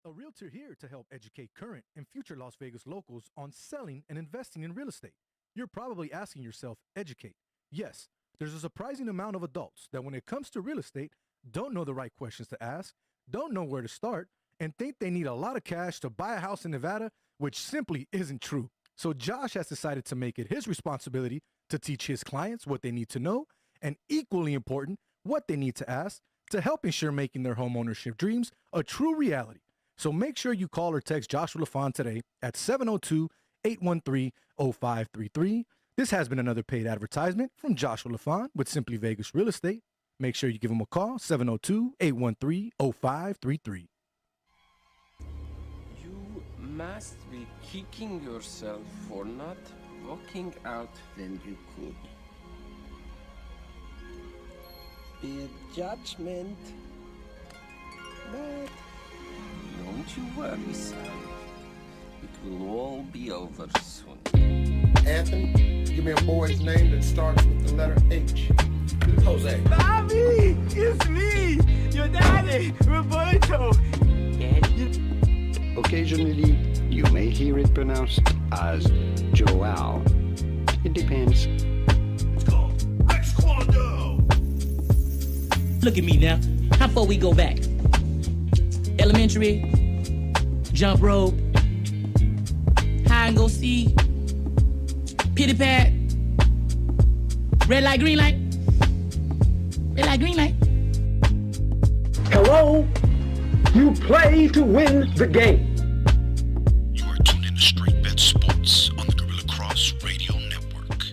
a realtor here to help educate current and future Las Vegas locals on selling and investing in real estate. You're probably asking yourself, educate. Yes, there's a surprising amount of adults that when it comes to real estate, don't know the right questions to ask, don't know where to start, and think they need a lot of cash to buy a house in Nevada, which simply isn't true. So Josh has decided to make it his responsibility to teach his clients what they need to know, and equally important, what they need to ask to help ensure making their home ownership dreams a true reality. So make sure you call or text Joshua LaFon today at 702-813-0533. This has been another paid advertisement from Joshua LaFon with Simply Vegas Real Estate. Make sure you give him a call, 702-813-0533. You must be kicking yourself for not walking out when you could. Bad judgment. But don't you worry, son. It will all be over soon. Anthony, give me a boy's name that starts with the letter H. Jose. Bobby, it's me, your daddy, Roberto. Occasionally, you may hear it pronounced as Joao. It depends. Let's go. Rex Quando. Look at me now. How far we go back? Elementary, jump rope, hide and go seek, pity pat, red light, green light, red light, green light. Hello? You play to win the game. You are tuned in to Straight Bet Sports on the Gorilla Cross Radio Network.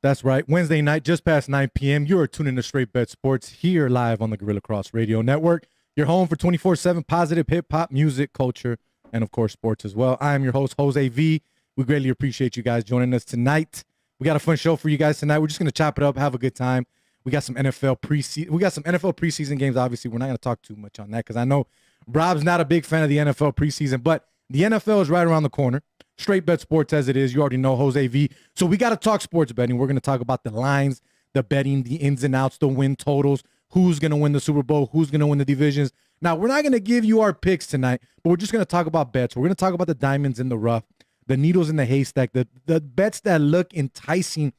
That's right. Wednesday night, just past 9 p.m., you are tuning to Straight Bet Sports here live on the Gorilla Cross Radio Network. Your home for 24/7 positive hip-hop, music, culture, and, of course, sports as well. I am your host, Jose V. We greatly appreciate you guys joining us tonight. We got a fun show for you guys tonight. We're just going to chop it up, have a good time. We got some NFL preseason games. Obviously, we're not going to talk too much on that because I know Rob's not a big fan of the NFL preseason, but the NFL is right around the corner. Straight Bet Sports as it is. You already know Jose V. So we got to talk sports betting. We're going to talk about the lines, the betting, the ins and outs, the win totals, who's going to win the Super Bowl, who's going to win the divisions. Now, we're not going to give you our picks tonight, but we're just going to talk about bets. We're going to talk about the diamonds in the rough, the needles in the haystack, the bets that look enticing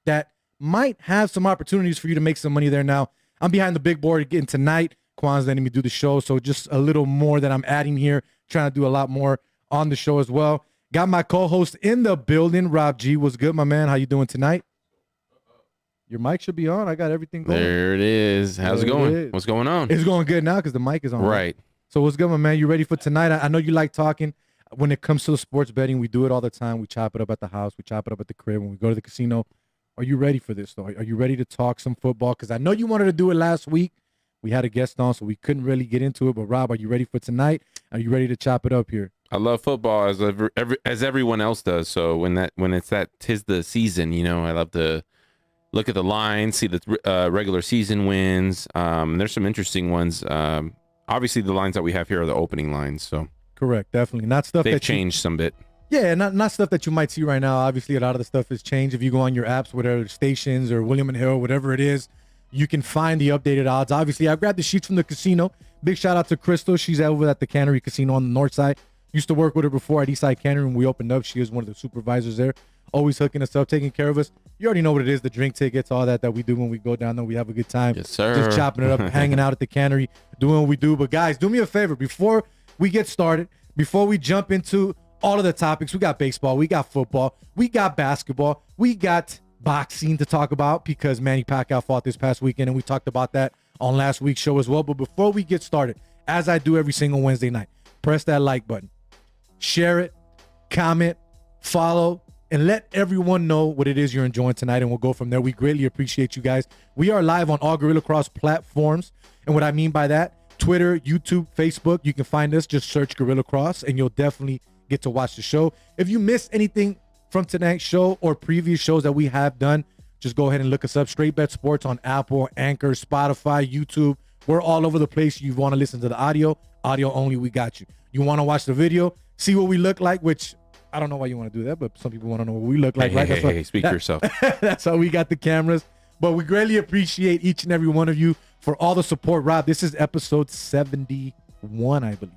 that might have some opportunities for you to make some money there. Now, I'm behind the big board again tonight. Quan's letting me do the show, so just a little more that I'm adding here, trying to do a lot more on the show as well. Got my co-host in the building, Rob G. What's good, my man? How you doing tonight? Your mic should be on. I got everything going. There it is. How's it going? What's going on? It's going good now because the mic is on. Right. So what's good, my man? You ready for tonight? I know you like talking. When it comes to the sports betting, we do it all the time. We chop it up at the house. We chop it up at the crib. When we go to the casino, are you ready for this, though? Are you ready to talk some football? Because I know you wanted to do it last week. We had a guest on, so we couldn't really get into it. But, Rob, are you ready for tonight? Are you ready to chop it up here? I love football as everyone else does. So when it's tis the season, I love to look at the lines, see the regular season wins. There's some interesting ones. Obviously, the lines that we have here are the opening lines. So correct, definitely not stuff they've that changed some bit. Yeah, not stuff that you might see right now. Obviously, a lot of the stuff has changed. If you go on your apps, whatever stations or William and Hill, whatever it is, you can find the updated odds. Obviously, I grabbed the sheets from the casino. Big shout out to Crystal. She's over at the Cannery Casino on the north side. Used to work with her before at Eastside Cannery when we opened up. She is one of the supervisors there. Always hooking us up, taking care of us. You already know what it is, the drink tickets, all that we do when we go down there. We have a good time. Yes, sir. Just chopping it up, hanging out at the Cannery, doing what we do. But, guys, do me a favor. Before we get started, before we jump into all of the topics, we got baseball, we got football, we got basketball, we got boxing to talk about because Manny Pacquiao fought this past weekend, and we talked about that on last week's show as well. But before we get started, as I do every single Wednesday night, press that like button. Share it, comment, follow, and let everyone know what it is you're enjoying tonight, and we'll go from there. We greatly appreciate you guys. We are live on all Gorilla Cross platforms, and what I mean by that, Twitter, YouTube, Facebook, you can find us. Just search Gorilla Cross, and you'll definitely get to watch the show. If you missed anything from tonight's show or previous shows that we have done, just go ahead and look us up. Straight Bet Sports on Apple, Anchor, Spotify, YouTube. We're all over the place. You want to listen to the audio only, we got you. You want to watch the video, see what we look like, which I don't know why you want to do that, but some people want to know what we look like. Right? Hey, speak for yourself. That's how we got the cameras. But we greatly appreciate each and every one of you for all the support. Rob, this is episode 71, I believe.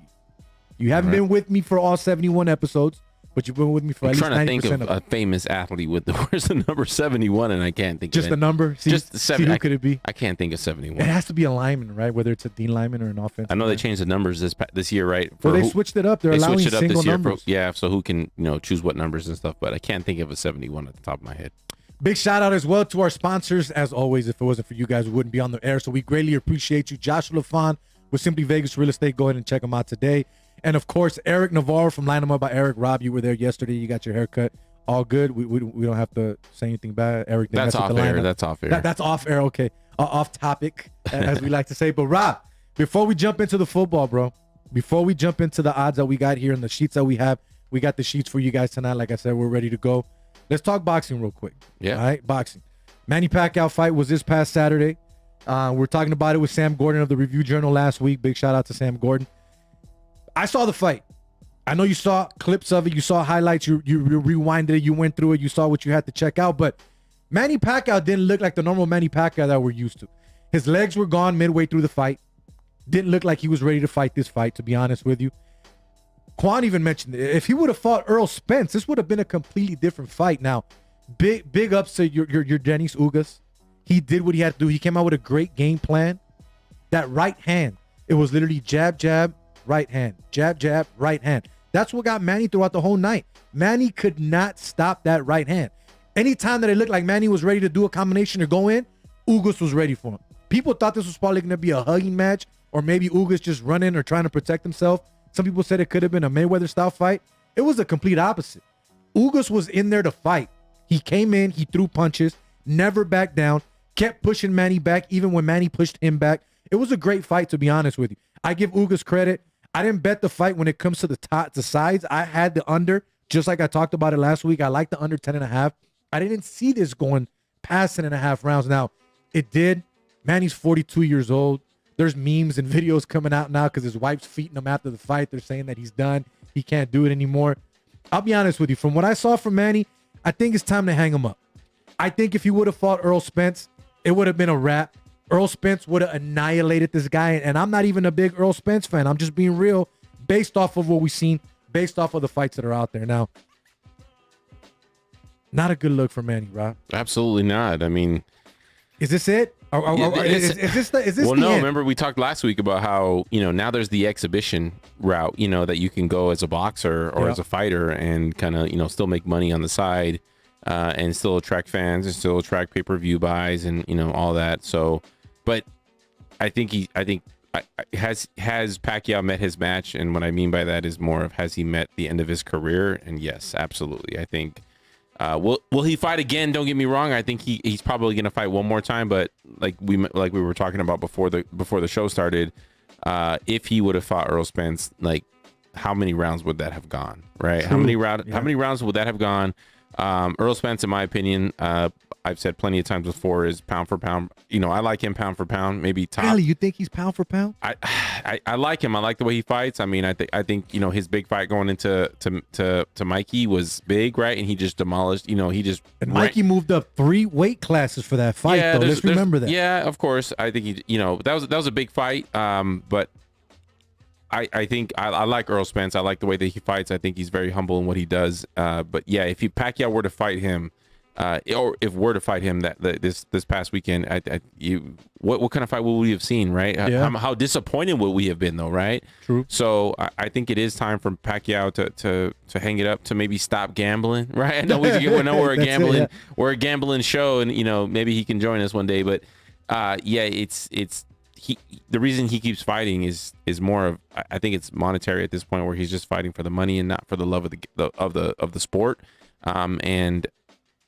You haven't been with me for all 71 episodes, but you've been with me for at least 90% trying to think of of a famous athlete with where's the number 71, and I can't think just of the number. See, just the see 7. who could it be? I can't think of 71. It has to be a lineman, right? Whether it's a D lineman or an offensive. I know they changed the numbers this year, right? Well, they switched it up. They're allowing single numbers. Yeah, so who can choose what numbers and stuff, but I can't think of a 71 at the top of my head. Big shout out as well to our sponsors. As always, if it wasn't for you guys, we wouldn't be on the air. So we greatly appreciate you. Joshua LaFon with Simply Vegas Real Estate. Go ahead and check them out today. And of course, Eric Navarro from Line 'em Up by Eric. Rob, you were there yesterday. You got your haircut. All good. We don't have to say anything bad. Eric, that's off air. That's off air. That's off air. Okay. Off topic, as we like to say. But Rob, before we jump into the football, bro, before we jump into the odds that we got here and the sheets that we have, we got the sheets for you guys tonight. Like I said, we're ready to go. Let's talk boxing real quick. Yeah. All right, boxing. Manny Pacquiao fight was this past Saturday. We're talking about it with Sam Gordon of the Review Journal last week. Big shout out to Sam Gordon. I saw the fight. I know you saw clips of it. You saw highlights. You rewinded it. You went through it. You saw what you had to check out. But Manny Pacquiao didn't look like the normal Manny Pacquiao that we're used to. His legs were gone midway through the fight. Didn't look like he was ready to fight this fight, to be honest with you. Quan even mentioned it. If he would have fought Earl Spence, this would have been a completely different fight. Now, big ups to your Dennis Ugas. He did what he had to do. He came out with a great game plan. That right hand, it was literally jab, jab, right hand, jab, jab, right hand. That's what got Manny throughout the whole night. Manny could not stop that right hand. Anytime that it looked like Manny was ready to do a combination or go in, Ugas was ready for him. People thought this was probably going to be a hugging match, or maybe Ugas just running or trying to protect himself. Some people said it could have been a Mayweather-style fight. It was a complete opposite. Ugas was in there to fight. He came in, he threw punches, never backed down, kept pushing Manny back even when Manny pushed him back. It was a great fight, to be honest with you. I give Ugas credit. I didn't bet the fight when it comes to the sides. I had the under, just like I talked about it last week. I like the under 10.5. I didn't see this going past 10.5 rounds. Now, it did. Manny's 42 years old. There's memes and videos coming out now because his wife's feeding him after the fight. They're saying that he's done. He can't do it anymore. I'll be honest with you. From what I saw from Manny, I think it's time to hang him up. I think if he would have fought Earl Spence, it would have been a wrap. Earl Spence would have annihilated this guy. And I'm not even a big Earl Spence fan. I'm just being real based off of what we've seen, based off of the fights that are out there. Now, not a good look for Manny, Rob. Absolutely not. I mean, is this it? Is this well, the no. end? Remember, we talked last week about how now there's the exhibition route. That you can go as a boxer or as a fighter and kind of still make money on the side, and still attract fans and still attract pay-per-view buys and all that. So, but I think has Pacquiao met his match? And what I mean by that is more of, has he met the end of his career? And yes, absolutely. I think. Will he fight again? Don't get me wrong. I think he's probably going to fight one more time. But like we were talking about before the show started, if he would have fought Earl Spence, like how many rounds would that have gone? Right? True. How many rounds would that have gone? Earl Spence, in my opinion, I've said plenty of times before, is pound for pound. I like him pound for pound, maybe top. Really, you think he's pound for pound? I like him. I like the way he fights. I mean, I think his big fight going into Mikey was big, right? And he just demolished. He just Mikey moved up 3 weight classes for that fight. Though. Let's remember that. Yeah, of course. I think that was a big fight. But I think I like Earl Spence. I like the way that he fights. I think he's very humble in what he does. But yeah, if Pacquiao were to fight him. Or if we're to fight him this past weekend, what kind of fight would we have seen, right? Yeah. How disappointed would we have been, though, right? True. So I think it is time for Pacquiao to hang it up, to maybe stop gambling, right? I know we're a gambling we're a gambling show, and maybe he can join us one day, but it's the reason he keeps fighting is more of, I think it's monetary at this point, where he's just fighting for the money and not for the love of the sport, and.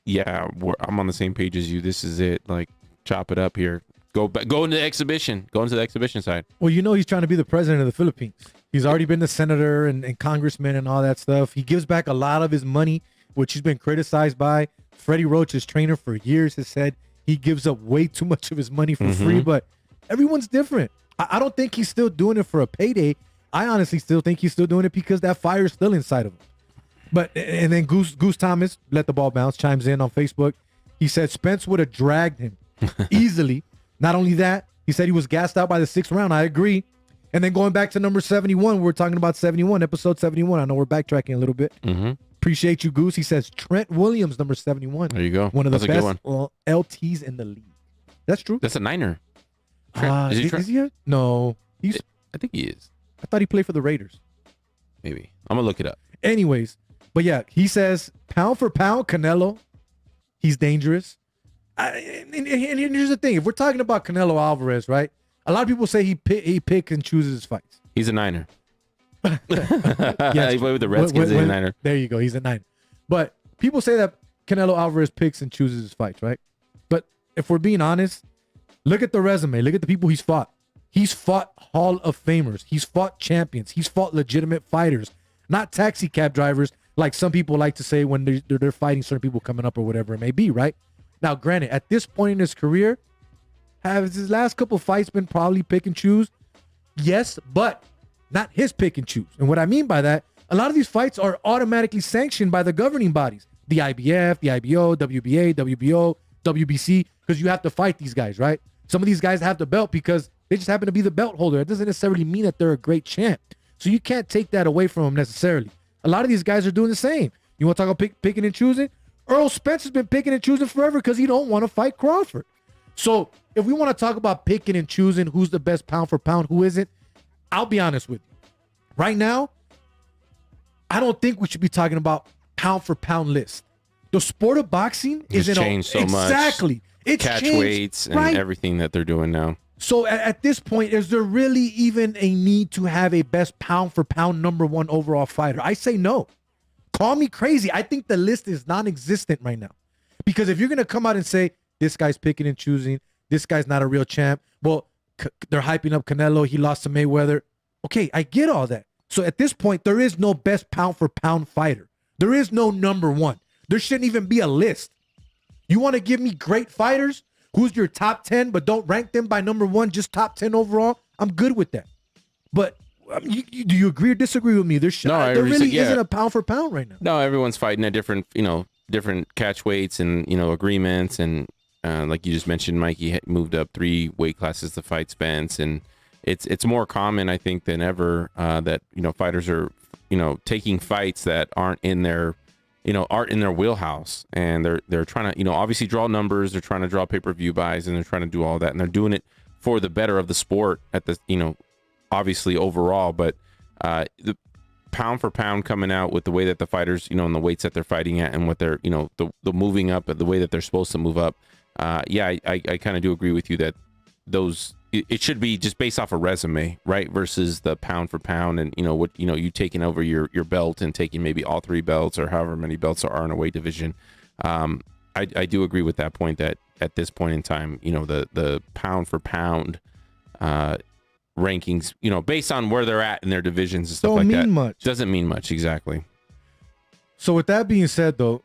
Yeah, I'm on the same page as you. This is it. Like, chop it up here. Go into the exhibition. Go into the exhibition side. Well, he's trying to be the president of the Philippines. He's already been the senator and congressman and all that stuff. He gives back a lot of his money, which he's been criticized by. Freddie Roach, his trainer for years, has said he gives up way too much of his money for free. But everyone's different. I don't think he's still doing it for a payday. I honestly still think he's still doing it because that fire's still inside of him. And then Goose Thomas, let the ball bounce, chimes in on Facebook. He said Spence would have dragged him easily. Not only that, He said he was gassed out by the 6th round. I agree. And then going back to number 71, we're talking about 71, episode 71. I know we're backtracking a little bit. Mm-hmm. Appreciate you, Goose. He says Trent Williams, number 71. There you go. One of the That's a good best LTs in the league. That's true. That's a Niner. Is he? No. I think he is. I thought he played for the Raiders. Maybe. I'm going to look it up. Anyways, but yeah, he says pound for pound, Canelo, he's dangerous. And here's the thing. If we're talking about Canelo Alvarez, right? A lot of people say he picks and chooses his fights. He's a Niner. Yes, he played with the Redskins. He's a Niner. There you go. He's a Niner. But people say that Canelo Alvarez picks and chooses his fights, right? But if we're being honest, look at the resume. Look at the people he's fought. He's fought Hall of Famers. He's fought champions. He's fought legitimate fighters, not taxi cab drivers like some people like to say when they're fighting certain people coming up or whatever it may be, right? Now, granted, at this point in his career, has his last couple fights been probably pick and choose? Yes, but not his pick and choose. And what I mean by that, a lot of these fights are automatically sanctioned by the governing bodies, the IBF, the IBO, WBA, WBO, WBC, because you have to fight these guys, right? Some of these guys have the belt because they just happen to be the belt holder. It doesn't necessarily mean that they're a great champ. So you can't take that away from them necessarily. A lot of these guys are doing the same. You want to talk about picking and choosing? Earl Spencer's been picking and choosing forever because he don't want to fight Crawford. So if we want to talk about picking and choosing who's the best pound for pound, who isn't, I'll be honest with you. Right now, I don't think we should be talking about pound for pound list. The sport of boxing is changed so much. Exactly. It's catch changed, weights and right? everything that they're doing now. So at this point, is there really even a need to have a best pound for pound number one overall fighter? I say no. Call me crazy. I think the list is non-existent right now. Because if you're going to come out and say, this guy's picking and choosing, this guy's not a real champ, well, they're hyping up Canelo, he lost to Mayweather. Okay, I get all that. So at this point, there is no best pound for pound fighter. There is no number one. There shouldn't even be a list. You want to give me great fighters? Who's your top 10, but don't rank them by number one, just top 10 overall? I'm good with that. But do you agree or disagree with me? There really isn't a pound for pound right now. No, everyone's fighting at different catch weights and, agreements. And like you just mentioned, Mikey moved up 3 weight classes to fight Spence. And it's more common, I think, than ever that, fighters are, taking fights that aren't in their wheelhouse, and they're trying to, obviously draw numbers. They're trying to draw pay-per-view buys, and they're trying to do all that, and they're doing it for the better of the sport at the, obviously overall. But the pound for pound coming out with the way that the fighters, and the weights that they're fighting at, and what they're, the moving up, the way that they're supposed to move up. I kind of do agree with you that it should be just based off a resume, right? Versus the pound for pound and, you taking over your belt and taking maybe all 3 belts or however many belts there are in a weight division. I do agree with that point that at this point in time, the pound for pound rankings, based on where they're at in their divisions and stuff like that. Don't mean much. Doesn't mean much, exactly. So with that being said, though,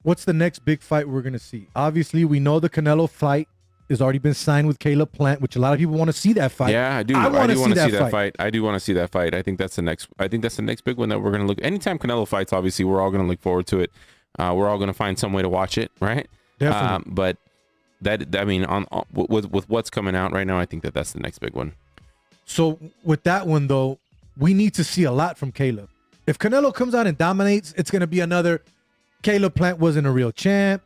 what's the next big fight we're going to see? Obviously, we know the Canelo fight has already been signed with Caleb Plant, which a lot of people want to see that fight. Yeah, I do. I do want to see that fight. I do want to see that fight. I think that's the next big one that we're going to look. Anytime Canelo fights, obviously, we're all going to look forward to it. We're all going to find some way to watch it, right? Definitely. But with what's coming out right now, I think that's the next big one. So with that one, though, we need to see a lot from Caleb. If Canelo comes out and dominates, it's going to be another Caleb Plant wasn't a real champ.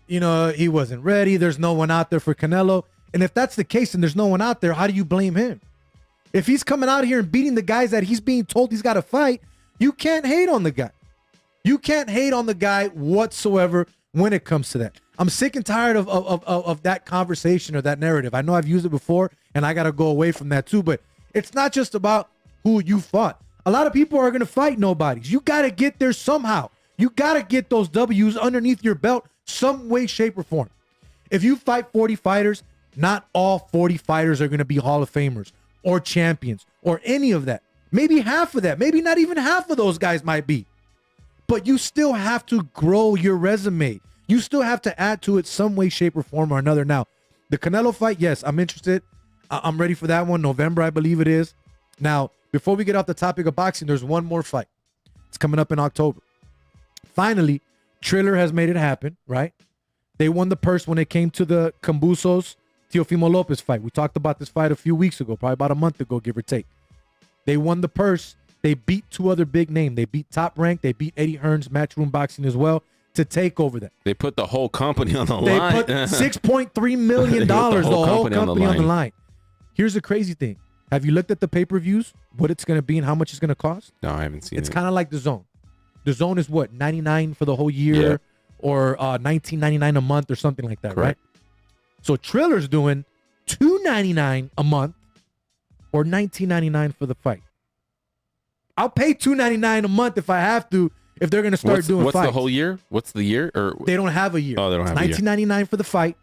He wasn't ready. There's no one out there for Canelo. And if that's the case and there's no one out there, how do you blame him? If he's coming out here and beating the guys that he's being told he's got to fight, you can't hate on the guy. You can't hate on the guy whatsoever when it comes to that. I'm sick and tired of that conversation or that narrative. I know I've used it before, and I got to go away from that too. But it's not just about who you fought. A lot of people are going to fight nobodies. You got to get there somehow. You got to get those W's underneath your belt some way, shape, or form. If you fight 40 fighters, not all 40 fighters are going to be Hall of Famers or champions or any of that. Maybe half of that. Maybe not even half of those guys might be. But you still have to grow your resume. You still have to add to it some way, shape, or form or another. Now, the Canelo fight, yes, I'm interested. I'm ready for that one. November, I believe it is. Now, before we get off the topic of boxing, there's one more fight. It's coming up in October. Finally, Triller has made it happen, right? They won the purse when it came to the Cambusos Teofimo Lopez fight. We talked about this fight a few weeks ago, probably about a month ago, give or take. They won the purse. They beat two other big names. They beat Top Rank. They beat Eddie Hearn's Matchroom Boxing as well to take over that. They put the whole company on the They line. put $6.3 million, the whole company on the line. Here's the crazy thing. Have you looked at the pay-per-views, what it's going to be and how much it's going to cost? No, I haven't seen it. It's kind of like The Zone. The Zone is what, $99 for the whole year or $19.99 a month or something like that, Correct. right? So Triller's doing $2.99 a month or $19.99 for the fight. I'll pay $2.99 a month if I have to, if they're going to start doing what's fights. The whole year? What's the year? Or They don't have a year. Oh, they don't have a year. $19.99 for the fight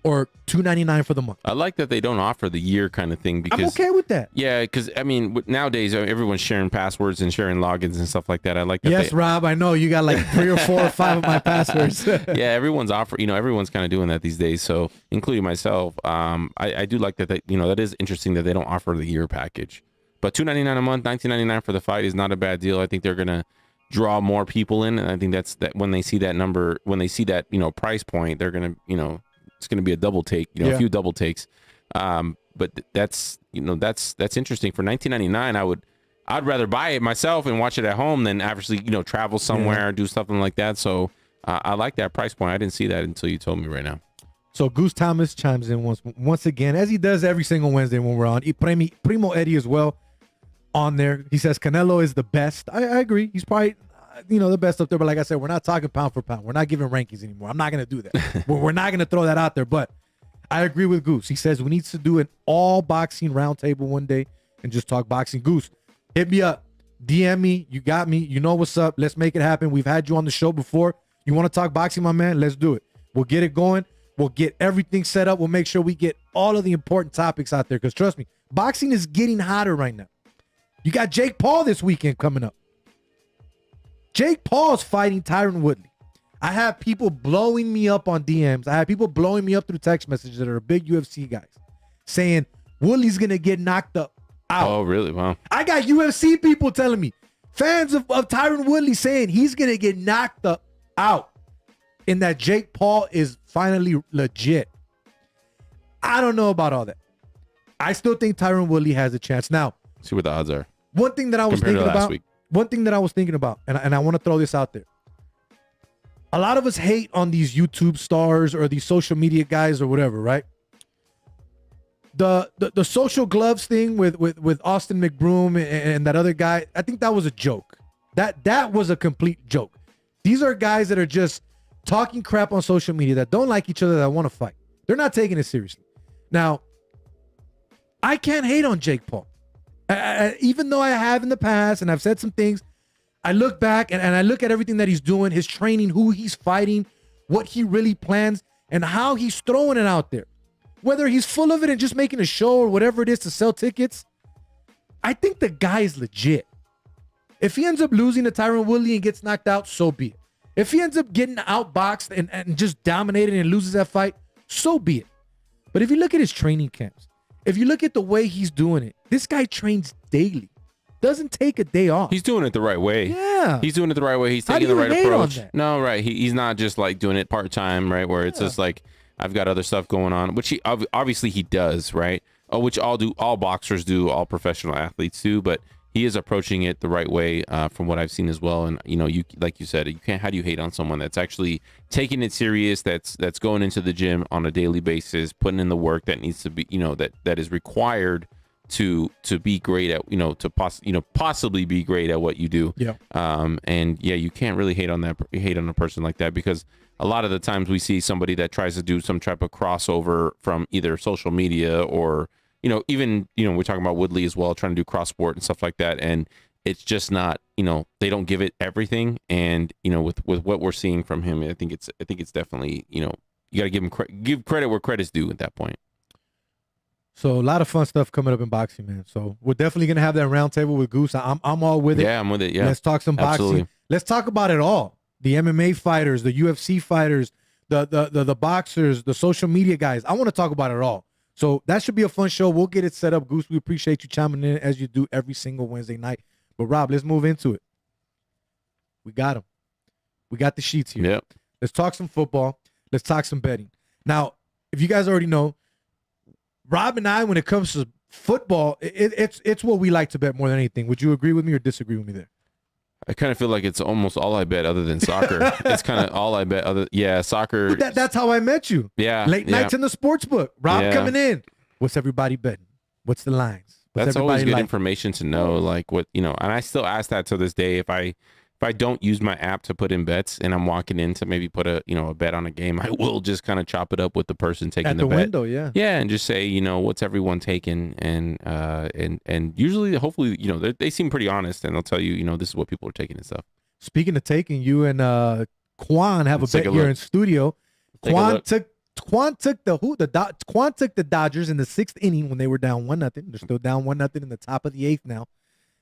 or $2.99 for the month. I like that they don't offer the year kind of thing because I'm okay with that. Yeah, because I mean nowadays everyone's sharing passwords and sharing logins and stuff like that. I like that. Yes, Rob, I know you got like 3 or 4 or 5 of my passwords. Yeah, everyone's everyone's kind of doing that these days. So including myself, I do like that. That is interesting that they don't offer the year package. But $2.99 a month, $19.99 for the fight is not a bad deal. I think they're gonna draw more people in, and I think that's that when they see that number, when they see that price point, they're gonna it's gonna be a double take, a few double takes. But that's interesting. For $19.99, I'd rather buy it myself and watch it at home than obviously travel somewhere or do something like that. So I like that price point. I didn't see that until you told me right now. So Goose Thomas chimes in once again, as he does every single Wednesday when we're on. Primo Eddie as well on there. He says Canelo is the best. I agree. He's probably the best up there. But like I said, we're not talking pound for pound. We're not giving rankings anymore. I'm not going to do that. We're not going to throw that out there. But I agree with Goose. He says we need to do an all boxing roundtable one day and just talk boxing. Goose, hit me up. DM me. You got me. You know what's up. Let's make it happen. We've had you on the show before. You want to talk boxing, my man? Let's do it. We'll get it going. We'll get everything set up. We'll make sure we get all of the important topics out there because trust me, boxing is getting hotter right now. You got Jake Paul this weekend coming up. Jake Paul's fighting Tyron Woodley. I have people blowing me up on DMs. I have people blowing me up through text messages that are big UFC guys saying Woodley's going to get knocked up out. Oh, really? Wow. I got UFC people telling me, fans of Tyron Woodley saying he's going to get knocked up out and that Jake Paul is finally legit. I don't know about all that. I still think Tyron Woodley has a chance. Now, see what the odds are. One thing that I was thinking about, and I want to throw this out there. A lot of us hate on these YouTube stars or these social media guys or whatever, right? The social gloves thing with Austin McBroom and that other guy, I think that was a joke. That was a complete joke. These are guys that are just talking crap on social media that don't like each other, that want to fight. They're not taking it seriously. Now, I can't hate on Jake Paul. Even though I have in the past and I've said some things, I look back and I look at everything that he's doing, his training, who he's fighting, what he really plans, and how he's throwing it out there. Whether he's full of it and just making a show or whatever it is to sell tickets, I think the guy is legit. If he ends up losing to Tyron Woodley and gets knocked out, so be it. If he ends up getting outboxed and just dominating and loses that fight, so be it. But if you look at his training camps, if you look at the way he's doing it, this guy trains daily. Doesn't take a day off. He's doing it the right way. Yeah. He's doing it the right way. He's taking the right approach. No, right. He's not just like doing it part-time, right? Where it's just like, I've got other stuff going on, which he obviously he does, right? Which all boxers do, all professional athletes do, but he is approaching it the right way from what I've seen as well. And you like you said, you can't. How do you hate on someone that's actually taking it serious? That's going into the gym on a daily basis, putting in the work that needs to be, that is required to be great at, to possibly be great at what you do. Yeah. And yeah, you can't really hate on a person like that, because a lot of the times we see somebody that tries to do some type of crossover from either social media or, even, we're talking about Woodley as well, trying to do cross sport and stuff like that. And it's just not, they don't give it everything. And, with what we're seeing from him, I think it's definitely, you got to give credit where credit's due at that point. So a lot of fun stuff coming up in boxing, man. So we're definitely going to have that roundtable with Goose. I'm all with it. Yeah, I'm with it. Yeah. Let's talk some boxing. Absolutely. Let's talk about it all. The MMA fighters, the UFC fighters, the boxers, the social media guys. I want to talk about it all. So that should be a fun show. We'll get it set up. Goose, we appreciate you chiming in as you do every single Wednesday night. But Rob, let's move into it. We got them. We got the sheets here. Yep. Let's talk some football. Let's talk some betting. Now, if you guys already know, Rob and I, when it comes to football, it's what we like to bet more than anything. Would you agree with me or disagree with me there? I kind of feel like it's almost all I bet other than soccer. It's kind of all I bet soccer. But that's how I met you. Yeah. Late nights in the sports book. Rob coming in. What's everybody betting? What's the lines? That's always good information to know, like what, and I still ask that to this day. If I don't use my app to put in bets and I'm walking in to maybe put a bet on a game, I will just kind of chop it up with the person taking the bet. Window, yeah. Yeah, and just say, what's everyone taking, and usually, hopefully, they seem pretty honest and they'll tell you, this is what people are taking and stuff. Speaking of taking, you and Quan have a bet here in studio. Quan took the Dodgers in the 6th inning when they were down 1-0. They're still down 1-0 in the top of the 8th now.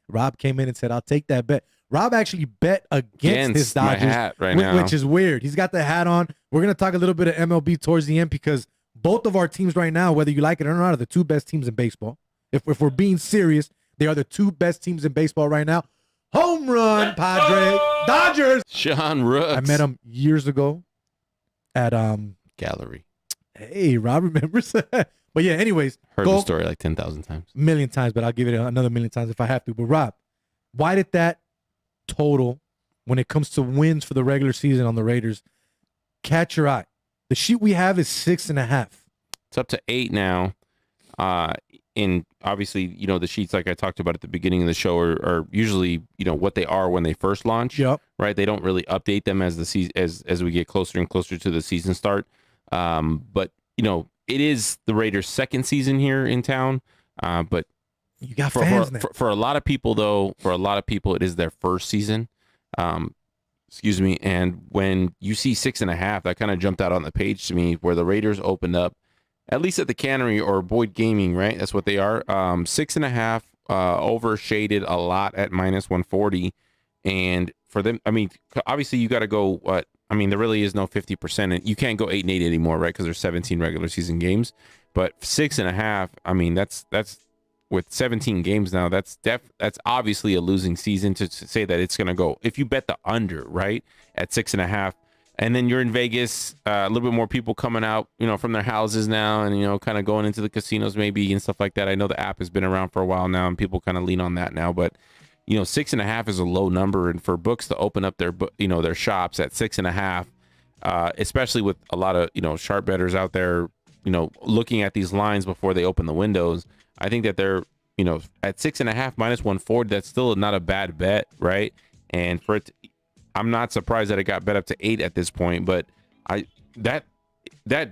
Rob came in and said, "I'll take that bet." Rob actually bet against his Dodgers, my hat right now, which is weird. He's got the hat on. We're going to talk a little bit of MLB towards the end because both of our teams right now, whether you like it or not, are the two best teams in baseball. If we're being serious, they are the two best teams in baseball right now. Home run, Padre. Dodgers. Sean Rooks. I met him years ago at Gallery. Hey, Rob remembers. But yeah, anyways. Heard the story like 10,000 times. Million times, but I'll give it another million times if I have to. But Rob, why did that total, when it comes to wins for the regular season on the Raiders, catch your eye? The sheet we have is 6.5. It's up to 8 now. And obviously, the sheets like I talked about at the beginning of the show are usually, what they are when they first launch. Yep. Right. They don't really update them as the season as we get closer and closer to the season start. But it is the Raiders' second season here in town. But you got fans now. For a lot of people, though, it is their first season. Excuse me. And when you see 6.5, that kind of jumped out on the page to me, where the Raiders opened up, at least at the Cannery or Boyd Gaming, right? That's what they are. 6.5, overshaded a lot at -140. And for them, I mean, obviously you got to go, there really is no 50%. And you can't go 8-8 anymore, right? Because there's 17 regular season games. But 6.5, I mean, that's with 17 games now, that's obviously a losing season to say that it's going to go. If you bet the under, right, at 6.5, and then you're in Vegas, a little bit more people coming out, from their houses now and, kind of going into the casinos maybe and stuff like that. I know the app has been around for a while now and people kind of lean on that now, but 6.5 is a low number. And for books to open up their shops at 6.5, especially with a lot of, sharp bettors out there, looking at these lines before they open the windows, I think that they're, at 6.5 -140, that's still not a bad bet. Right. And for it, I'm not surprised that it got bet up to 8 at this point, but that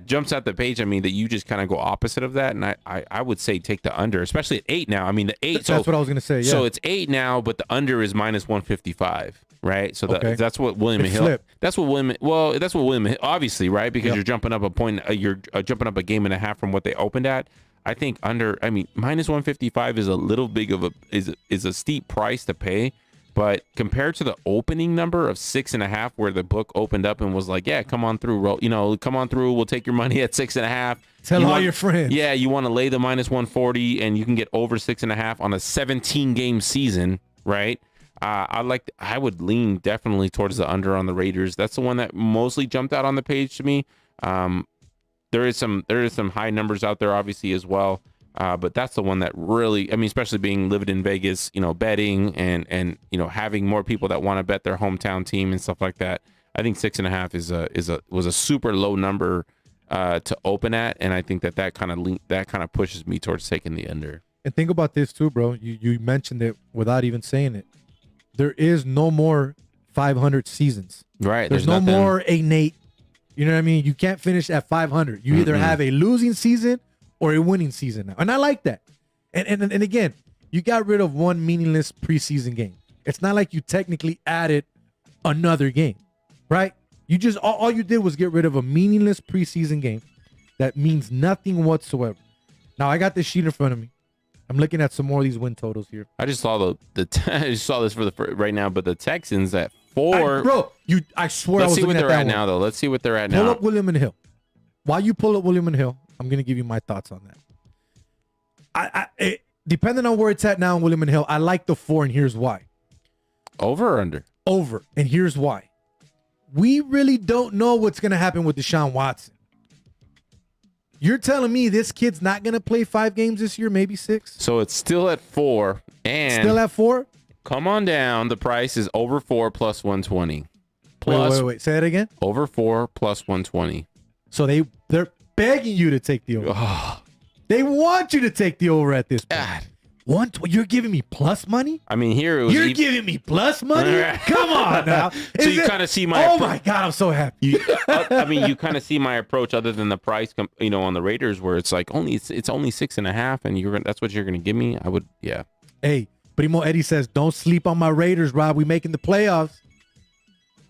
jumps out the page. I mean, that you just kind of go opposite of that. And I would say take the under, especially at 8 now. I mean, the 8. That's what I was going to say. Yeah. So it's 8 now, but the under is -155, right? So that's what William Hill. Flipped. That's what William, obviously, right? Because you're jumping up a point, you're jumping up a game and a half from what they opened at. I think -155 is a little big of is a steep price to pay. But compared to the opening number of 6.5, where the book opened up and was like, yeah, come on through, come on through. We'll take your money at 6.5. Tell all your friends. Yeah, you want to lay the -140 and you can get over 6.5 on a 17-game season, right? I would lean definitely towards the under on the Raiders. That's the one that mostly jumped out on the page to me. There is some high numbers out there, obviously, as well. But that's the one that really, especially being living in Vegas, betting and having more people that want to bet their hometown team and stuff like that. I think 6.5 was a super low number to open at, and I think that kind of pushes me towards taking the under. And think about this too, bro. You mentioned it without even saying it. There is no more 500 seasons. Right. There's no more 8-8. You know what I mean? You can't finish at 500. You either have a losing season or a winning season now. And I like that. And again, you got rid of one meaningless preseason game. It's not like you technically added another game, right? You just, all you did was get rid of a meaningless preseason game that means nothing whatsoever. Now, I got this sheet in front of me. I'm looking at some more of these win totals here. I just saw I just saw this for right now, but the Texans at 4. I swear I Let's was see what they're at one. now, though. Let's see what they're at now. Pull up William and Hill. While you pull up William and Hill, I'm going to give you my thoughts on that. Depending on where it's at now in William and Hill, I like the 4, and here's why. Over or under? Over, and here's why. We really don't know what's going to happen with Deshaun Watson. You're telling me this kid's not going to play 5 games this year, maybe 6? So it's still at 4. And Still at 4? come on down. The price is over 4 plus 120. Wait. Say it again. Over 4 plus 120. So they're begging you to take the over. They want you to take the over at this point. You're giving me plus money? I mean, here it was. You're giving me plus money? Come on now. So you kind of see my. Oh my God, I'm so happy. I mean, you kind of see my approach, other than the price, on the Raiders, where it's like it's only 6.5, and that's what you're gonna give me. I would, yeah. Hey, Primo Eddie says, don't sleep on my Raiders, Rob. We making the playoffs.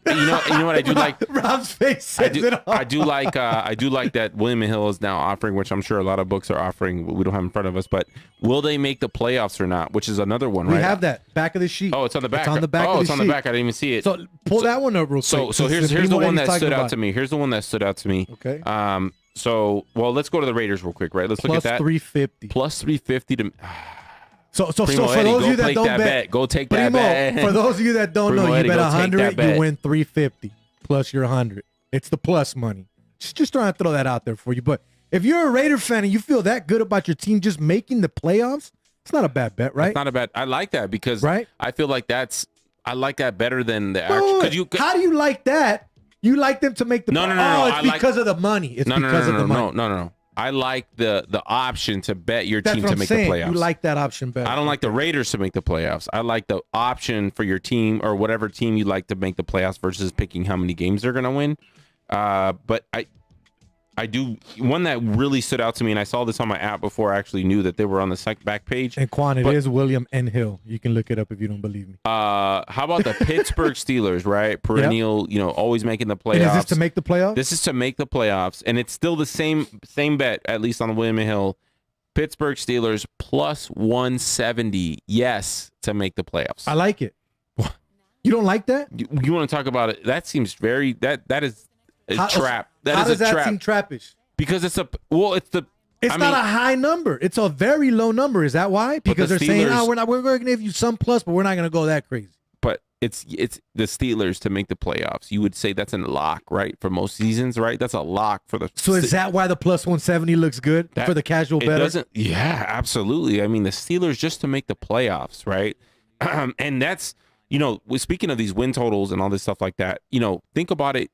You know what I do like. Rob's face says it all. I do like that William Hill is now offering, which I'm sure a lot of books are offering. We don't have in front of us, but will they make the playoffs or not? Which is another one, right? We have that back of the sheet. Oh, it's on the back. It's on the back. Oh, it's on the back. I didn't even see it. So pull that one up real quick. So here's the one that stood out to me. Here's the one that stood out to me. Okay. So let's go to the Raiders real quick, right? Let's look at that. Plus 350. Plus 350 to. So for Primo those Eddie, of you that don't bet, go take Primo, that bet. For those of you that don't Primo know, Eddie, you bet go take 100, that bet. you win 350 plus your 100. It's the plus money. Just trying to throw that out there for you. But if you're a Raider fan and you feel that good about your team just making the playoffs, it's not a bad bet, right? It's not a bad. I like that because right? I feel like I like that better than the actual. How do you like that? You like them to make the No. Oh, it's because of the money. It's because of the money. No. I like the option to bet your That's team what to I'm make saying. the playoffs. You like that option better. I don't like the Raiders to make the playoffs. I like the option for your team or whatever team you like to make the playoffs versus picking how many games they're going to win. But I do one that really stood out to me, and I saw this on my app before I actually knew that they were on the back page. And Quan, it is William N. Hill. You can look it up if you don't believe me. How about the Pittsburgh Steelers, right? Perennial, always making the playoffs. And is this to make the playoffs? This is to make the playoffs, and it's still the same bet, at least on the William Hill. Pittsburgh Steelers plus 170, yes, to make the playoffs. I like it. You don't like that? You want to talk about it? That seems that is a trap. How does that trap. seem trappish? Because it's not a high number. It's a very low number. Is that why? Because they're saying, we're going to give you some plus, but we're not going to go that crazy. But it's the Steelers to make the playoffs. You would say that's a lock, right? For most seasons, right? That's a lock for the. So is that why the plus 170 looks good for the casual bettor? Yeah, absolutely. I mean, the Steelers just to make the playoffs, right? And that's speaking of these win totals and all this stuff like that. Think about it.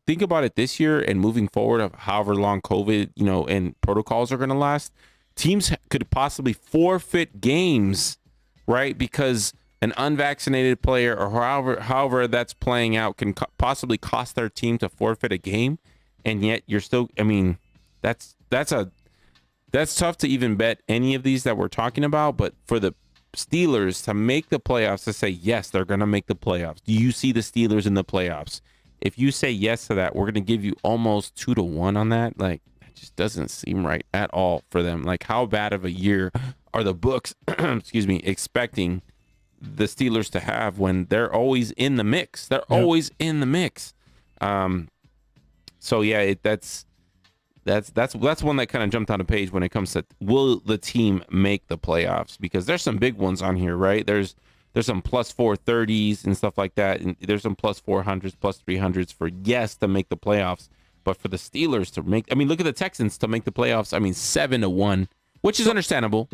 Think about it this year and moving forward of however long COVID, and protocols are going to last. Teams could possibly forfeit games, right? Because an unvaccinated player or however that's playing out can possibly cost their team to forfeit a game, and yet you're still. I mean, that's tough to even bet any of these that we're talking about. But for the Steelers to make the playoffs, to say yes, they're going to make the playoffs. Do you see the Steelers in the playoffs? If you say yes to that, we're going to give you almost 2-1 on that. Like, that just doesn't seem right at all for them. Like, how bad of a year are the books, expecting the Steelers to have when they're always in the mix? They're always in the mix. So yeah, that's one that kind of jumped on the page when it comes to will the team make the playoffs? Because there's some big ones on here, right? There's some plus 430s and stuff like that, and there's some plus 400s, plus 300s for yes to make the playoffs. But for the Steelers to make, look at the Texans to make the playoffs. 7-1, which is understandable.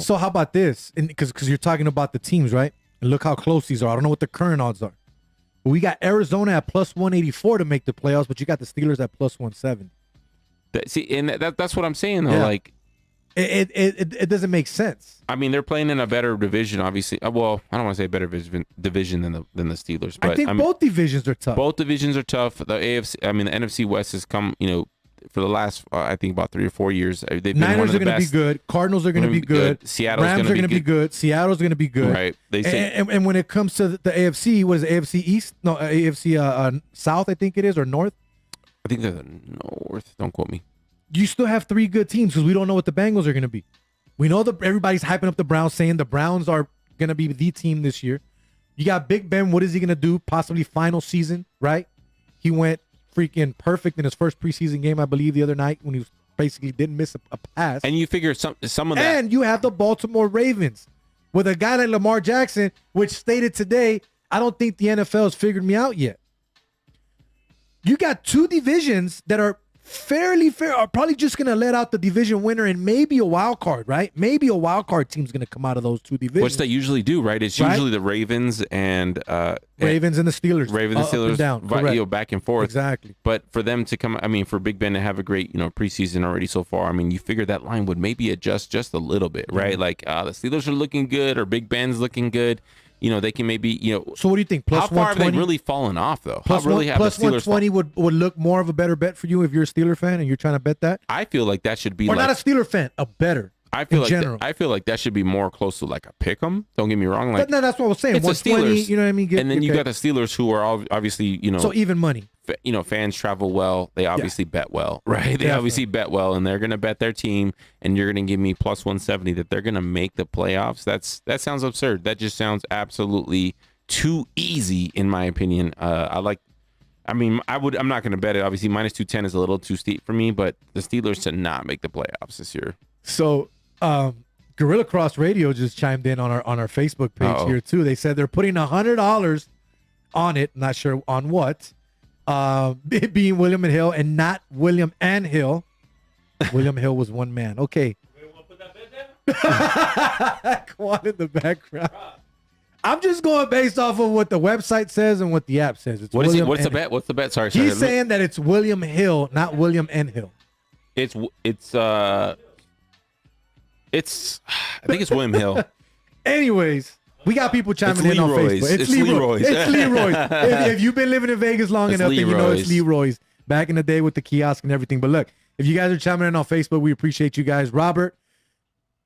So how about this? Because you're talking about the teams, right? And look how close these are. I don't know what the current odds are. But we got Arizona at plus 184 to make the playoffs, but you got the Steelers at plus 170. And that's what I'm saying though. Yeah. Like, it doesn't make sense. They're playing in a better division, obviously. Well, I don't want to say a better division than the Steelers, but I think both divisions are tough. Both divisions are tough. The AFC, the NFC West has come, for the last I think about 3 or 4 years. They've been Niners one of the are going to be good. Cardinals are going to be good. Seattle's Rams are going to be good. Seattle's going to be good. Right. They say, and when it comes to the AFC, what is it, AFC East? No, AFC South, I think it is, or North. I think they're the North. Don't quote me. You still have 3 good teams because we don't know what the Bengals are going to be. We know everybody's hyping up the Browns, saying the Browns are going to be the team this year. You got Big Ben. What is he going to do? Possibly final season, right? He went freaking perfect in his first preseason game, I believe, the other night when he basically didn't miss a pass. And you figure some of that. And you have the Baltimore Ravens with a guy like Lamar Jackson, which stated today, I don't think the NFL has figured me out yet. You got 2 divisions that are fairly fair, are probably just going to let out the division winner and maybe a wild card, right? Maybe a wild card team's going to come out of those two divisions. Which they usually do, right? It's usually the Ravens and Ravens and the Steelers. Ravens and Steelers, up and down. back and forth. Exactly. But for them to come, I mean, for Big Ben to have a great, preseason already so far, I mean, you figure that line would maybe adjust just a little bit, right? Like the Steelers are looking good or Big Ben's looking good. They can maybe, So what do you think? Plus how far have they 120? really fallen off, though? Plus, how really have plus the Steelers 120 would look more of a better bet for you if you're a Steeler fan and you're trying to bet that? I feel like that should be Or like, not a Steeler fan, a better. I feel in like general. I feel like that should be more close to like a pick 'em. Don't get me wrong. Like, No, that's what I was saying. it's the 120, Steelers, you know what I mean? and then you got the Steelers who are obviously, So even money. Fans travel well. They obviously bet well, right? They obviously bet well, and they're going to bet their team, and you're going to give me plus 170 that they're going to make the playoffs. That sounds absurd. That just sounds absolutely too easy, in my opinion. I'm not going to bet it. Obviously, minus 210 is a little too steep for me, but the Steelers to not make the playoffs this year. So, Gorilla Cross Radio just chimed in on our Facebook page here too. They said they're putting $100 on it. Not sure on what. It being William and Hill and not William and Hill. William Hill was one man. Okay. Come on in the background. I'm just going based off of what the website says and what the app says. It's What's William the and bet? What's the bet? Sorry. He's saying that it's William Hill, not William and Hill. I think it's William Hill. Anyways, we got people chiming in on Leroy's. Facebook. It's Leroy's. It's Leroy's. if you've been living in Vegas long It's enough, then you know it's Leroy's. Leroy's. Back in the day with the kiosk and everything. But look, if you guys are chiming in on Facebook, we appreciate you guys. Robert,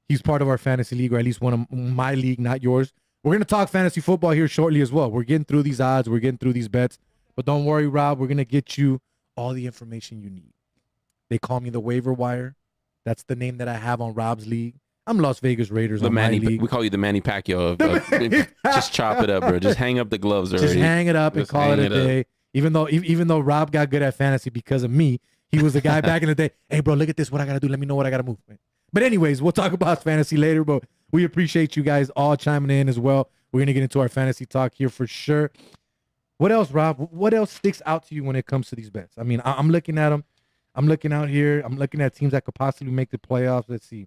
he's part of our fantasy league, or at least one of my league, not yours. We're going to talk fantasy football here shortly as well. We're getting through these odds. We're getting through these bets. But don't worry, Rob. We're going to get you all the information you need. They call me the waiver wire. That's the name that I have on Rob's league. I'm Las Vegas Raiders on my league. We call you the Manny Pacquiao. Just chop it up, bro. Just hang up the gloves already. Just hang it up and Just call it hang a day. up. Even though Rob got good at fantasy because of me, he was the guy back in the day. Hey, bro, look at this. What I got to do. Let me know what I got to move. But anyways, we'll talk about fantasy later. But we appreciate you guys all chiming in as well. We're going to get into our fantasy talk here for sure. What else, Rob? What else sticks out to you when it comes to these bets? I mean, I'm looking at them. I'm looking out here. I'm looking at teams that could possibly make the playoffs. Let's see.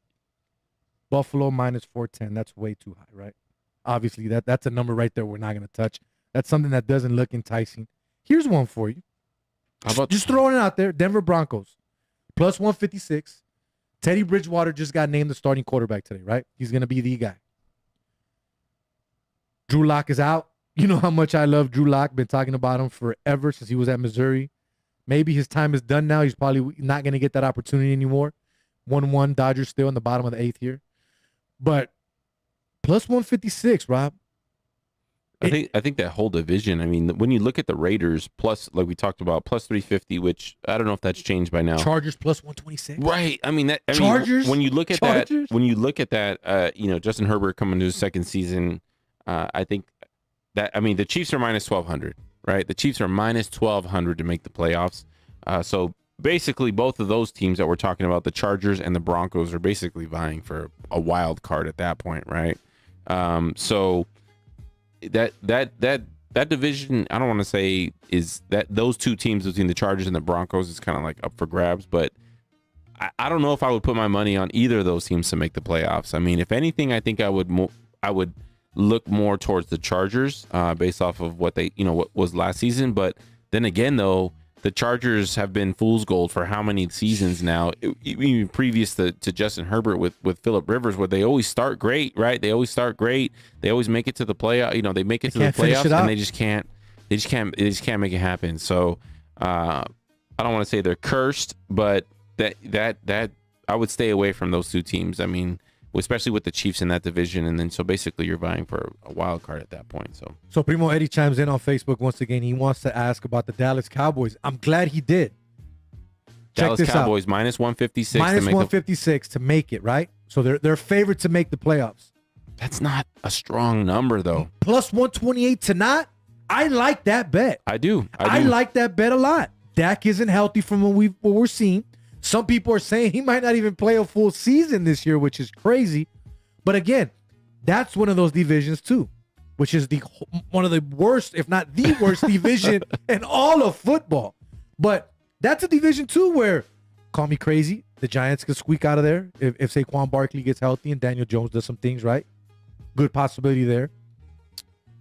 Buffalo minus 410. That's way too high, right? Obviously, that's a number right there we're not going to touch. That's something that doesn't look enticing. Here's one for you. How about Just throwing it out there. Denver Broncos, plus 156. Teddy Bridgewater just got named the starting quarterback today, right? He's going to be the guy. Drew Lock is out. You know how much I love Drew Lock. Been talking about him forever since he was at Missouri. Maybe his time is done now. He's probably not going to get that opportunity anymore. 1-1 Dodgers still in the bottom of the 8th here. But plus 156, Rob. I think that whole division, I mean, when you look at the Raiders, plus, like we talked about, plus 350, which I don't know if that's changed by now. Chargers plus 126. Right. I mean, Chargers? when you look at that, Justin Herbert coming to his second season, I think that, I mean, the Chiefs are minus 1,200, right? The Chiefs are minus 1,200 to make the playoffs. So basically, both of those teams that we're talking about, the Chargers and the Broncos, are basically vying for a wild card at that point, right? So that division, I don't want to say is that those two teams between the Chargers and the Broncos is kind of like up for grabs, but I don't know if I would put my money on either of those teams to make the playoffs. I mean, if anything, I think I would look more towards the Chargers based off of what what was last season. But then again, though, the Chargers have been fool's gold for how many seasons now, even previous to Justin Herbert with Phillip Rivers, where they always start great, right? They always start great. They always make it to the playoff. They make it to the playoffs, and they just can't make it happen. So I don't want to say they're cursed, but that I would stay away from those two teams. I mean, especially with the Chiefs in that division, and then so basically you're vying for a wild card at that point. So Primo Eddie chimes in on Facebook once again. He wants to ask about the Dallas Cowboys. I'm glad he did. Dallas Cowboys minus 156. Minus 156 to make it, right? So they're favored to make the playoffs. That's not a strong number, though. Plus 128 to not. I like that bet. I do. I like that bet a lot. Dak isn't healthy from what we're seeing. Some people are saying he might not even play a full season this year, which is crazy. But again, that's one of those divisions too, which is one of the worst, if not the worst division in all of football. But That's a division too where, call me crazy, the Giants could squeak out of there if Saquon Barkley gets healthy and Daniel Jones does some things right. Good possibility there.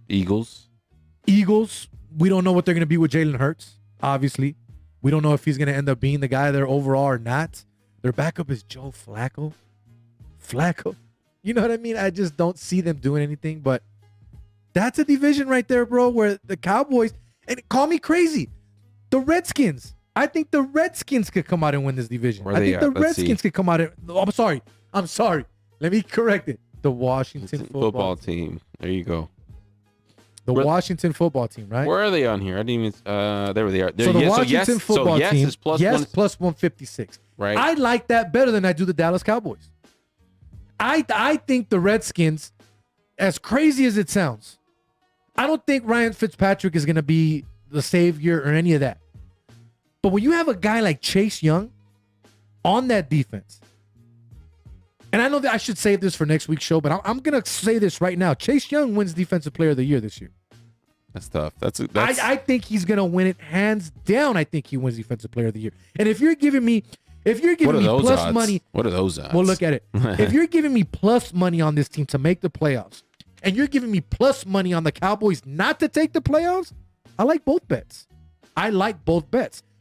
Eagles, we don't know what they're going to be with Jalen Hurts, obviously. We don't know if he's going to end up being the guy there overall or not. Their backup is Joe Flacco. You know what I mean? I just don't see them doing anything, but that's a division right there, bro, where the Cowboys, and call me crazy, the Redskins. I think the Redskins could come out and win this division. I think the Redskins could come out and, I'm sorry. Let me correct it. The Washington football team. There you go. The Washington football team, right? Where are they on here? I didn't even. There they are. So the Washington football team. Is plus plus 156. Right. I like that better than I do the Dallas Cowboys. I think the Redskins, as crazy as it sounds, I don't think Ryan Fitzpatrick is going to be the savior or any of that. But when you have a guy like Chase Young on that defense, and I know that I should save this for next week's show, but I'm going to say this right now. Chase Young wins Defensive Player of the Year this year. That's tough. I think he's going to win it hands down. I think he wins Defensive Player of the Year. And if you're giving me plus odds? money, what are those odds? Well, look at it. If you're giving me plus money on this team to make the playoffs, and you're giving me plus money on the Cowboys not to take the playoffs, I like both bets.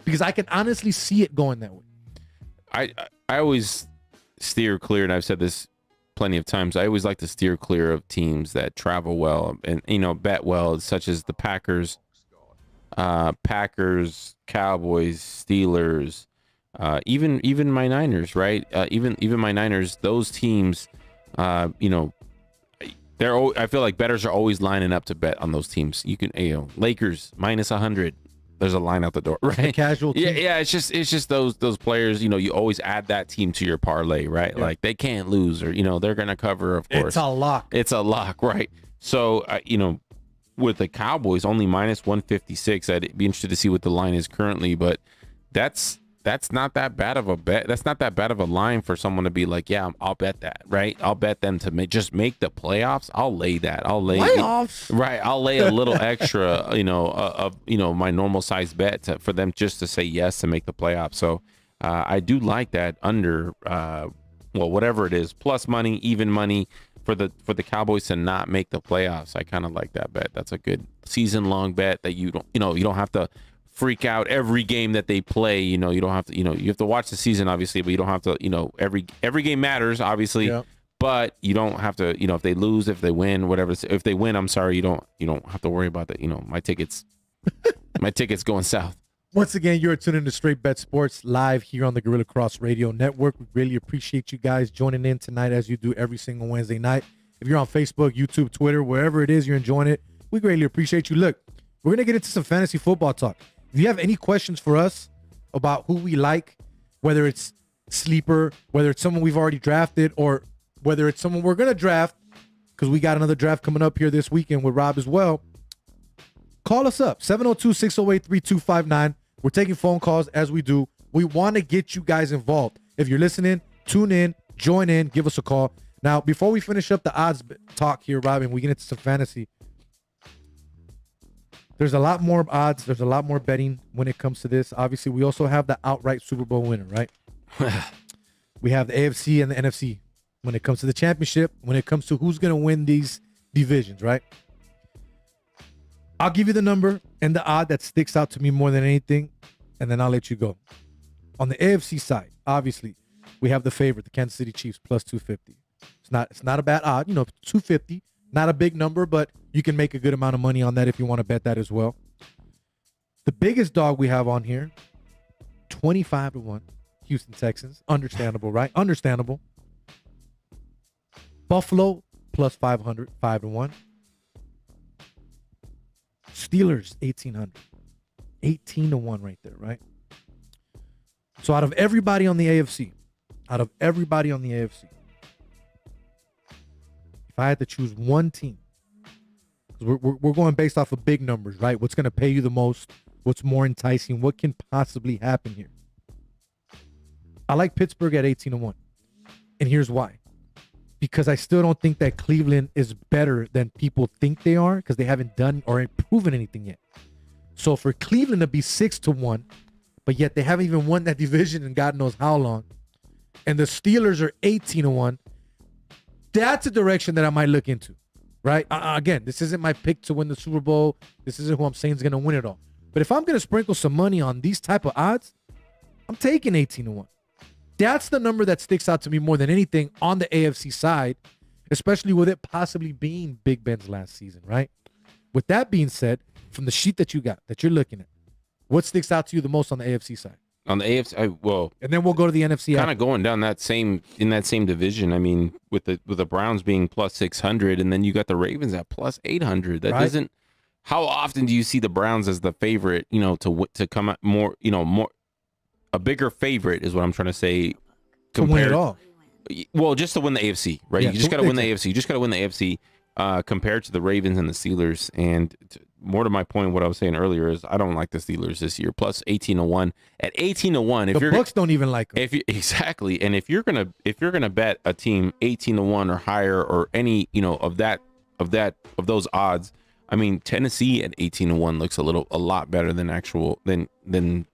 Because I can honestly see it going that way. I always steer clear, and I've said this plenty of times. I always like to steer clear of teams that travel well and bet well, such as the Packers, Cowboys, Steelers, even my Niners, right? Even my Niners. Those teams, I feel like bettors are always lining up to bet on those teams. You can, Lakers minus 100. There's a line out the door, right? A casual team. Yeah. It's just those players. You always add that team to your parlay, right? Yeah. Like they can't lose, or they're gonna cover. Of course, it's a lock, right? So with the Cowboys only minus 156, I'd be interested to see what the line is currently, but that's not that bad of a bet. That's not that bad of a line for someone to be like, yeah, I'll bet that, right? I'll bet them to just make the playoffs. I'll lay that. Playoffs, right? I'll lay a little extra, of my normal size bet for them just to say yes to make the playoffs. So I do like that under, whatever it is, plus money, even money for the Cowboys to not make the playoffs. I kind of like that bet. That's a good season long bet that you don't have to freak out every game that they play. You don't have to, you have to watch the season, obviously, but you don't have to, every game matters, obviously. Yep. But you don't have to, if they lose, if they win, whatever. If they win, I'm sorry, you don't have to worry about that. My tickets going south. Once again, you're tuning to Straight Bet Sports live here on the Gorilla Cross Radio Network. We really appreciate you guys joining in tonight as you do every single Wednesday night. If you're on Facebook, YouTube, Twitter, wherever it is you're enjoying it, we greatly appreciate you. Look, we're going to get into some fantasy football talk. If you have any questions for us about who we like, whether it's sleeper, whether it's someone we've already drafted, or whether it's someone we're going to draft, because we got another draft coming up here this weekend with Rob as well, call us up, 702-608-3259. We're taking phone calls as we do. We want to get you guys involved. If you're listening, tune in, join in, give us a call. Now, before we finish up the odds talk here, Rob, and we get into some fantasy, there's a lot more odds. There's a lot more betting when it comes to this. Obviously, we also have the outright Super Bowl winner, right? We have the AFC and the NFC when it comes to the championship, when it comes to who's going to win these divisions, right? I'll give you the number and the odd that sticks out to me more than anything, and then I'll let you go. On the AFC side, obviously, we have the favorite, the Kansas City Chiefs, plus 250. It's not a bad odd, 250. Not a big number, but you can make a good amount of money on that if you want to bet that as well. The biggest dog we have on here, 25-1, Houston Texans. Understandable, right? Understandable. Buffalo, plus 500, 5-1. Steelers, 1,800. 18-1 right there, right? So out of everybody on the AFC, if I had to choose one team, we're going based off of big numbers, right? What's going to pay you the most? What's more enticing? What can possibly happen here? I like Pittsburgh at 18-1. And here's why. Because I still don't think that Cleveland is better than people think they are, because they haven't done or proven anything yet. So for Cleveland to be 6-1, but yet they haven't even won that division in God knows how long. And the Steelers are 18-1. That's a direction that I might look into, right? Again, this isn't my pick to win the Super Bowl. This isn't who I'm saying is going to win it all. But if I'm going to sprinkle some money on these type of odds, I'm taking 18-1. That's the number that sticks out to me more than anything on the AFC side, especially with it possibly being Big Ben's last season, right? With that being said, from the sheet that you got, that you're looking at, what sticks out to you the most on the AFC side? On the AFC, well, and then we'll go to the NFC. Kind of going down that same division. I mean, with the Browns being plus 600, and then you got the Ravens at plus 800. That doesn't. How often do you see the Browns as the favorite? To come out more. A bigger favorite is what I'm trying to say. To win it all. Well, just to win the AFC, right? Yeah, you just got to win the AFC. You just got to win the AFC compared to the Ravens and the Steelers. And more to my point, what I was saying earlier is I don't like the Steelers this year. Plus 18-1 at 18-1. The Bucs don't even like them. Exactly, and if you're gonna bet a team 18-1 or higher or any of those odds, I mean Tennessee at 18-1 looks a lot better than than.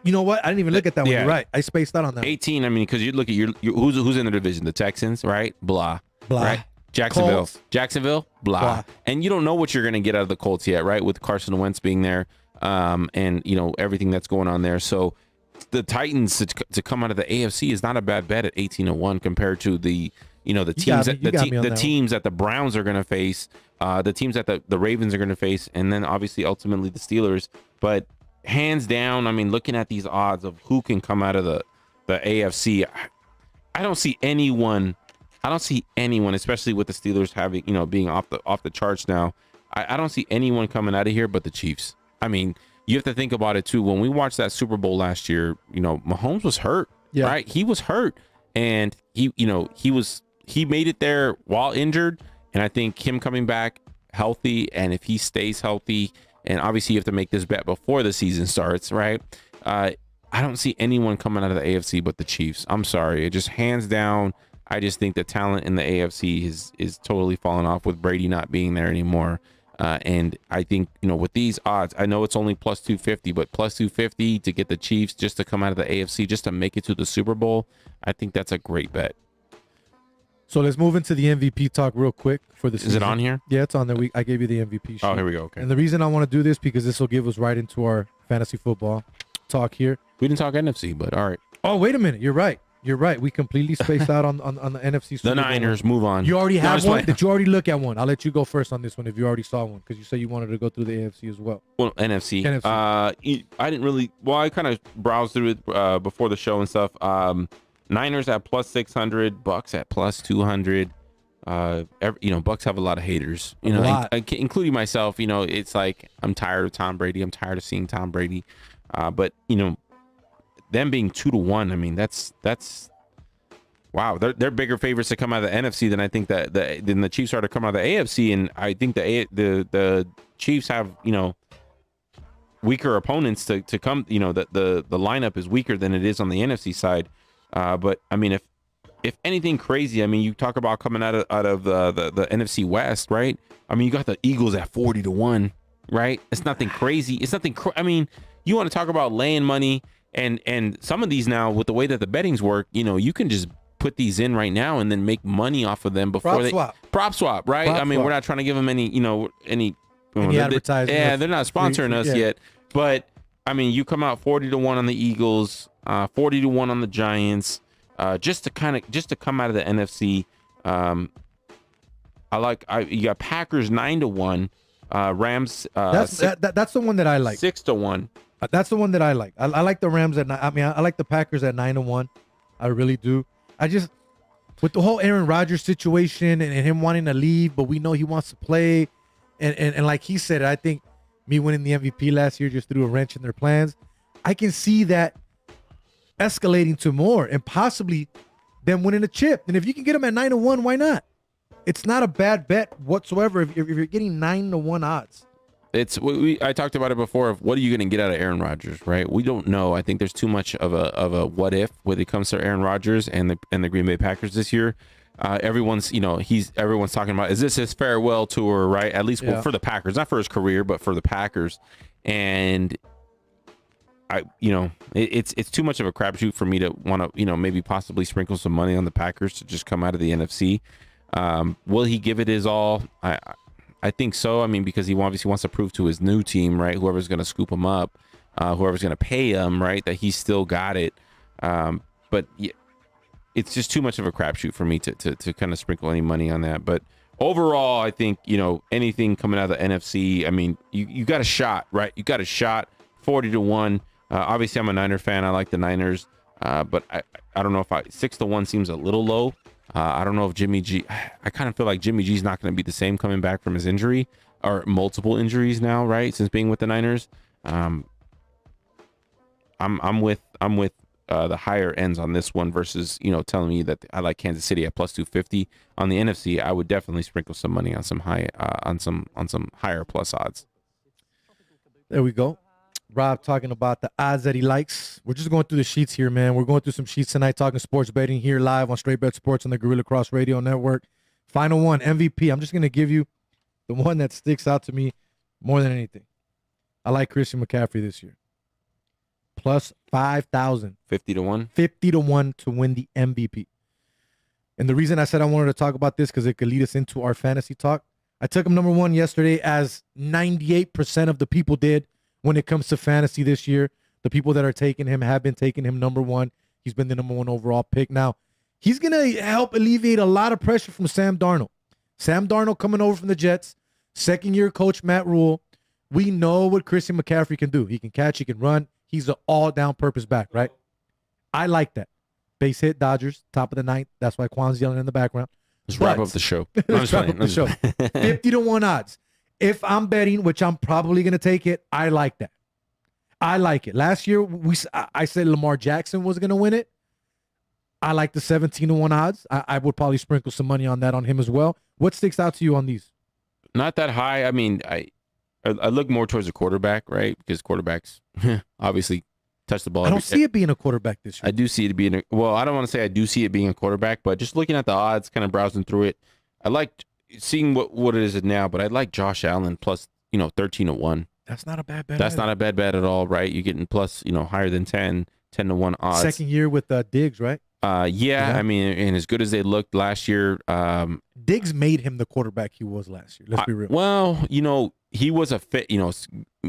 You know what? I didn't even look at that one. Yeah. You're right. I spaced out on that. 18. I mean, because you look at who's in the division, the Texans, right? Blah. Right. Jacksonville, blah. And you don't know what you're going to get out of the Colts yet, right? With Carson Wentz being there, and everything that's going on there. So the Titans to come out of the AFC is not a bad bet at 18-1 compared to the teams that the Browns are going to face, the teams that the Ravens are going to face, and then obviously ultimately the Steelers. But hands down, I mean, looking at these odds of who can come out of the AFC, I don't see anyone. Especially with the Steelers having, being off the charts now. I don't see anyone coming out of here but the Chiefs. I mean, you have to think about it too. When we watched that Super Bowl last year, Mahomes was hurt, right? He was hurt, and he made it there while injured. And I think him coming back healthy, and if he stays healthy, and obviously you have to make this bet before the season starts, right? I don't see anyone coming out of the AFC but the Chiefs. I'm sorry, it just hands down. I just think the talent in the AFC is totally falling off with Brady not being there anymore. And I think, with these odds, I know it's only plus 250, but plus 250 to get the Chiefs just to come out of the AFC, just to make it to the Super Bowl, I think that's a great bet. So let's move into the MVP talk real quick for the season. Is it on here? Yeah, it's on there. I gave you the MVP sheet. Oh, here we go. Okay. And the reason I want to do this because this will give us right into our fantasy football talk here. We didn't talk NFC, but all right. Oh, wait a minute. You're right. We completely spaced out on the NFC Super The Niners, move on. You already have one? Did you already look at one? I'll let you go first on this one if you already saw one, because you said you wanted to go through the AFC as well. Well, NFC. I didn't really. Well, I kind of browsed through it before the show and stuff. Niners at plus 600, Bucks at plus 200. Bucks have a lot of haters. Including myself. It's like I'm tired of Tom Brady. I'm tired of seeing Tom Brady. But them being 2-1, I mean, that's wow. They're bigger favorites to come out of the NFC than I think than the Chiefs are to come out of the AFC. And I think the Chiefs have weaker opponents to come. The lineup is weaker than it is on the NFC side. But I mean, if anything crazy, I mean, you talk about coming out of the NFC West, right? I mean, you got the Eagles at 40-1, right? It's nothing crazy. It's nothing. I mean, you want to talk about laying money. And some of these now, with the way that the bettings work, you can just put these in right now and then make money off of them before prop swap, right? I mean, we're not trying to give them any advertising. Yeah, they're not sponsoring us yet. But I mean, you come out 40-1 on the Eagles, 40-1 on the Giants, just to come out of the NFC. You got Packers 9-1, Rams. That's the one that I like. 6-1. That's the one that I like. I like the Rams at 9. I mean, I like the Packers at 9-1. I really do. I just, with the whole Aaron Rodgers situation and him wanting to leave, but we know he wants to play, and like he said, I think me winning the MVP last year just threw a wrench in their plans. I can see that escalating to more and possibly them winning a chip. And if you can get them at 9-1, why not? It's not a bad bet whatsoever if you're getting 9-1 odds. I talked about it before of what are you going to get out of Aaron Rodgers, right? We don't know. I think there's too much of a what if when it comes to Aaron Rodgers and the Green Bay Packers this year. Everyone's talking about, is this his farewell tour, right? At least for the Packers, not for his career, but for the Packers. And it's too much of a crapshoot for me to want to, maybe possibly sprinkle some money on the Packers to just come out of the NFC. Will he give it his all? I think so. I mean, because he obviously wants to prove to his new team, right? Whoever's going to scoop him up, whoever's going to pay him, right? That he's still got it. But yeah, it's just too much of a crapshoot for me to kind of sprinkle any money on that. But overall, I think, anything coming out of the NFC, I mean, you got a shot, right? You got a shot, 40-1. Obviously, I'm a Niner fan. I like the Niners. But I don't know if 6-1 seems a little low. I don't know if Jimmy G. I kind of feel like Jimmy G's not going to be the same coming back from his injury or multiple injuries now, right? Since being with the Niners, I'm with the higher ends on this one versus telling me that I like Kansas City at plus 250 on the NFC. I would definitely sprinkle some money on some higher plus odds. There we go. Rob talking about the odds that he likes. We're just going through the sheets here, man. We're going through some sheets tonight, talking sports betting here live on Straight Bet Sports on the Gorilla Cross Radio Network. Final one, MVP. I'm just going to give you the one that sticks out to me more than anything. I like Christian McCaffrey this year. Plus 5,000. 50-1? 50-1 to win the MVP. And the reason I said I wanted to talk about this because it could lead us into our fantasy talk. I took him number one yesterday, as 98% of the people did. When it comes to fantasy this year, the people that are taking him have been taking him number one. He's been the number one overall pick. Now, he's going to help alleviate a lot of pressure from Sam Darnold. Sam Darnold coming over from the Jets, second-year coach Matt Rule. We know what Christian McCaffrey can do. He can catch, he can run. He's an all-down purpose back, right? I like that. Base hit, Dodgers, top of the ninth. That's why Quan's yelling in the background. Let's wrap up the show. Let's wrap up the show. 50-1 odds. If I'm betting, which I'm probably going to take it, I like that. I like it. Last year, I said Lamar Jackson was going to win it. I like the 17-1 odds. I would probably sprinkle some money on that on him as well. What sticks out to you on these? Not that high. I mean, I look more towards a quarterback, right? Because quarterbacks obviously touch the ball. I don't see it being a quarterback this year. I do see it being I don't want to say I do see it being a quarterback, but just looking at the odds, kind of browsing through it, I liked seeing what it is now, but I'd like Josh Allen plus 13-1. That's not a bad bet. That's not a bad bet at all, right? You're getting plus higher than 10-1 odds. Second year with Diggs, right? Yeah, I mean, and as good as they looked last year, Diggs made him the quarterback he was last year. Let's be real. Well, he was a fit,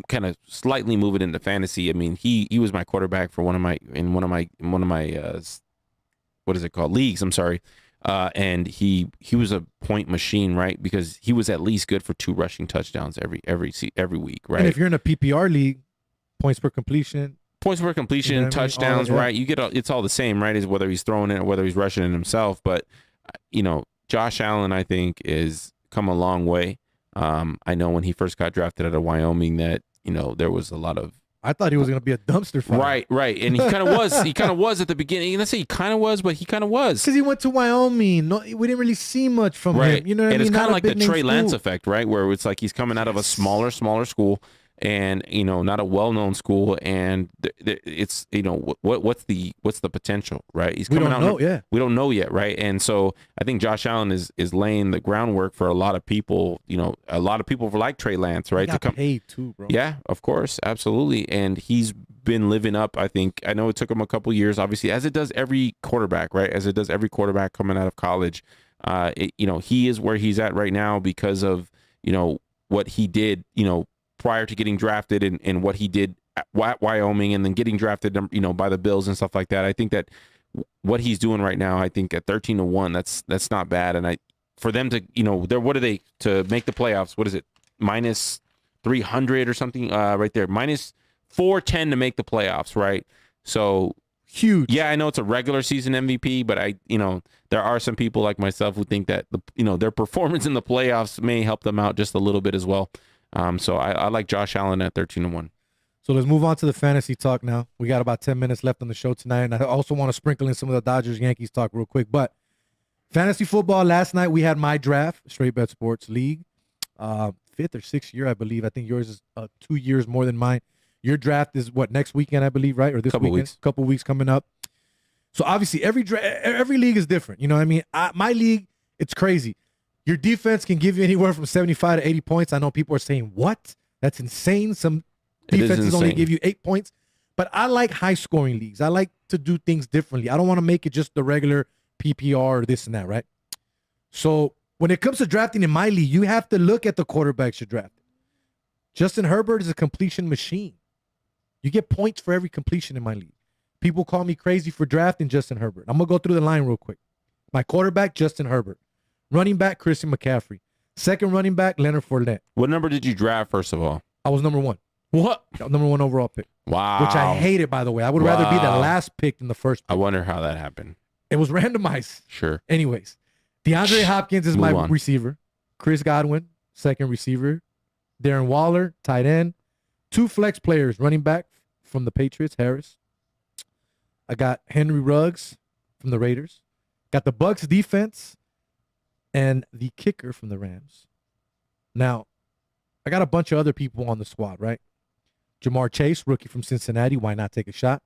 kind of slightly moving into fantasy. I mean, he was my quarterback for one of my what is it called? Leagues. I'm sorry. And he was a point machine, right? Because he was at least good for 2 rushing touchdowns every week, right? And if you're in a PPR league, points per completion, touchdowns, right? You get it's all the same, right? Is whether he's throwing it or whether he's rushing it himself. But Josh Allen, I think, is come a long way. I know when he first got drafted out of Wyoming that there was a lot of. I thought he was going to be a dumpster fire. Right. And he kind of was. He kind of was at the beginning. Let's say he kind of was, but he kind of was. Because he went to Wyoming. No, we didn't really see much from him. You know what I mean? It's kind of like the Trey Lance effect, right? Where it's like he's coming out of a smaller school and, not a well-known school. And it's, what's the potential, right? He's coming out. We don't know yet, right? And so I think Josh Allen is laying the groundwork for a lot of people, a lot of people like Trey Lance, right? He got paid too, bro. Yeah, of course. Absolutely. And he's been living up, I think. I know it took him a couple years, obviously, as it does every quarterback, right? As it does every quarterback coming out of college. He is where he's at right now because of, what he did, prior to getting drafted and what he did at Wyoming and then getting drafted, by the Bills and stuff like that. I think that what he's doing right now, I think at 13-1, that's not bad. And for them to, what are they to make the playoffs? What is it? Minus 300 or something right there. Minus 410 to make the playoffs, right? So huge. Yeah, I know it's a regular season MVP, but there are some people like myself who think that their performance in the playoffs may help them out just a little bit as well. So I like Josh Allen at 13-1. So let's move on to the fantasy talk now. We got about 10 minutes left on the show tonight, and I also want to sprinkle in some of the Dodgers-Yankees talk real quick. But fantasy football, last night we had my draft, Straight Bet Sports League, 5th or 6th year, I believe. I think yours is 2 years more than mine. Your draft is next weekend, I believe, right? Or this weekend? Couple weeks coming up. So obviously every league is different. You know what I mean? My league, it's crazy. Your defense can give you anywhere from 75 to 80 points. I know people are saying, what? That's insane. Some defenses only give you 8 points. But I like high scoring leagues. I like to do things differently. I don't want to make it just the regular PPR or this and that, right? So when it comes to drafting in my league, you have to look at the quarterbacks you're drafting. Justin Herbert is a completion machine. You get points for every completion in my league. People call me crazy for drafting Justin Herbert. I'm going to go through the line real quick. My quarterback, Justin Herbert. Running back, Christian McCaffrey. Second running back, Leonard Fournette. What number did you draft, first of all? I was number 1. What? Number 1 overall pick. Wow. Which I hated, by the way. I would rather be the last pick than the first pick. I wonder how that happened. It was randomized. Sure. Anyways, DeAndre Hopkins is my on. receiver. Chris Godwin, second receiver. Darren Waller, tight end. 2 flex players, running back from the Patriots, Harris. I got Henry Ruggs from the Raiders. Got the Bucs defense and the kicker from the Rams. Now, I got a bunch of other people on the squad, right? Jamar Chase, rookie from Cincinnati. Why not take a shot?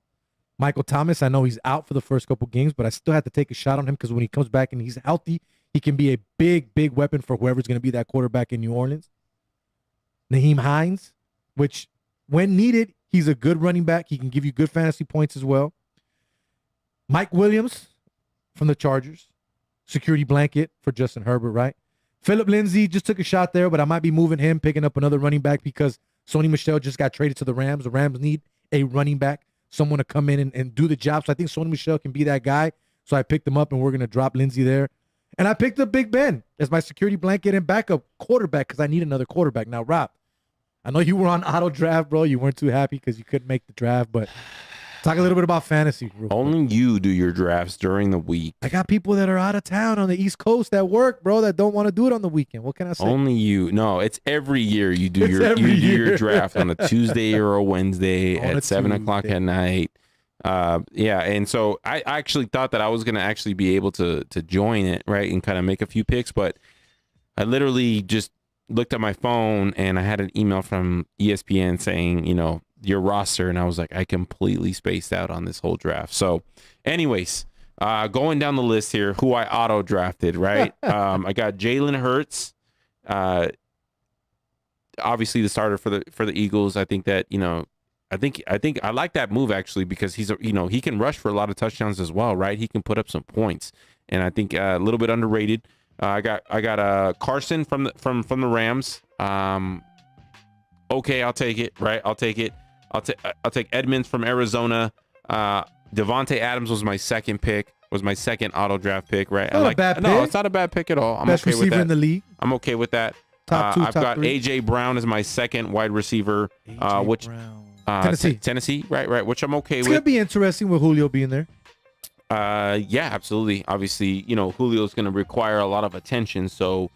Michael Thomas, I know he's out for the first couple games, but I still have to take a shot on him because when he comes back and he's healthy, he can be a big, big weapon for whoever's going to be that quarterback in New Orleans. Naheem Hines, which when needed, he's a good running back. He can give you good fantasy points as well. Mike Williams from the Chargers. Security blanket for Justin Herbert, right? Phillip Lindsay just took a shot there, but I might be moving him, picking up another running back because Sony Michel just got traded to the Rams. The Rams need a running back, someone to come in and do the job. So I think Sony Michel can be that guy. So I picked him up, and we're going to drop Lindsay there. And I picked up Big Ben as my security blanket and backup quarterback because I need another quarterback. Now, Rob, I know you were on auto draft, bro. You weren't too happy because you couldn't make the draft, but talk a little bit about fantasy. Real quick. Only you do your drafts during the week. I got people that are out of town on the East Coast that work, bro, that don't want to do it on the weekend. What can I say? Only you. No, it's every year you do your draft on a Tuesday or a Wednesday at 7 o'clock at night. Yeah, and so I actually thought that I was gonna actually be able to join it, right, and kind of make a few picks, but I literally just looked at my phone and I had an email from ESPN saying, your roster, and I was like, I completely spaced out on this whole draft. So anyways, going down the list here, who I auto drafted, right? I got Jalen Hurts, obviously the starter for the Eagles. I think that, I think I like that move actually because he's he can rush for a lot of touchdowns as well, right? He can put up some points, and I think a little bit underrated. I got Carson from the Rams. Okay, I'll take it. Right, I'll take it. I'll take Edmonds from Arizona. Devontae Adams was my second pick. Was my second auto draft pick. Right, Not a bad pick. No, it's not a bad pick at all. I'm Best okay with receiver that. in the league. I'm okay with that. Top 2, I've top got 3. AJ Brown as my second wide receiver. Which Brown. Tennessee, right, which I'm okay It's with. gonna be interesting with Julio being there. Yeah, absolutely. Obviously, Julio's going to require a lot of attention. So,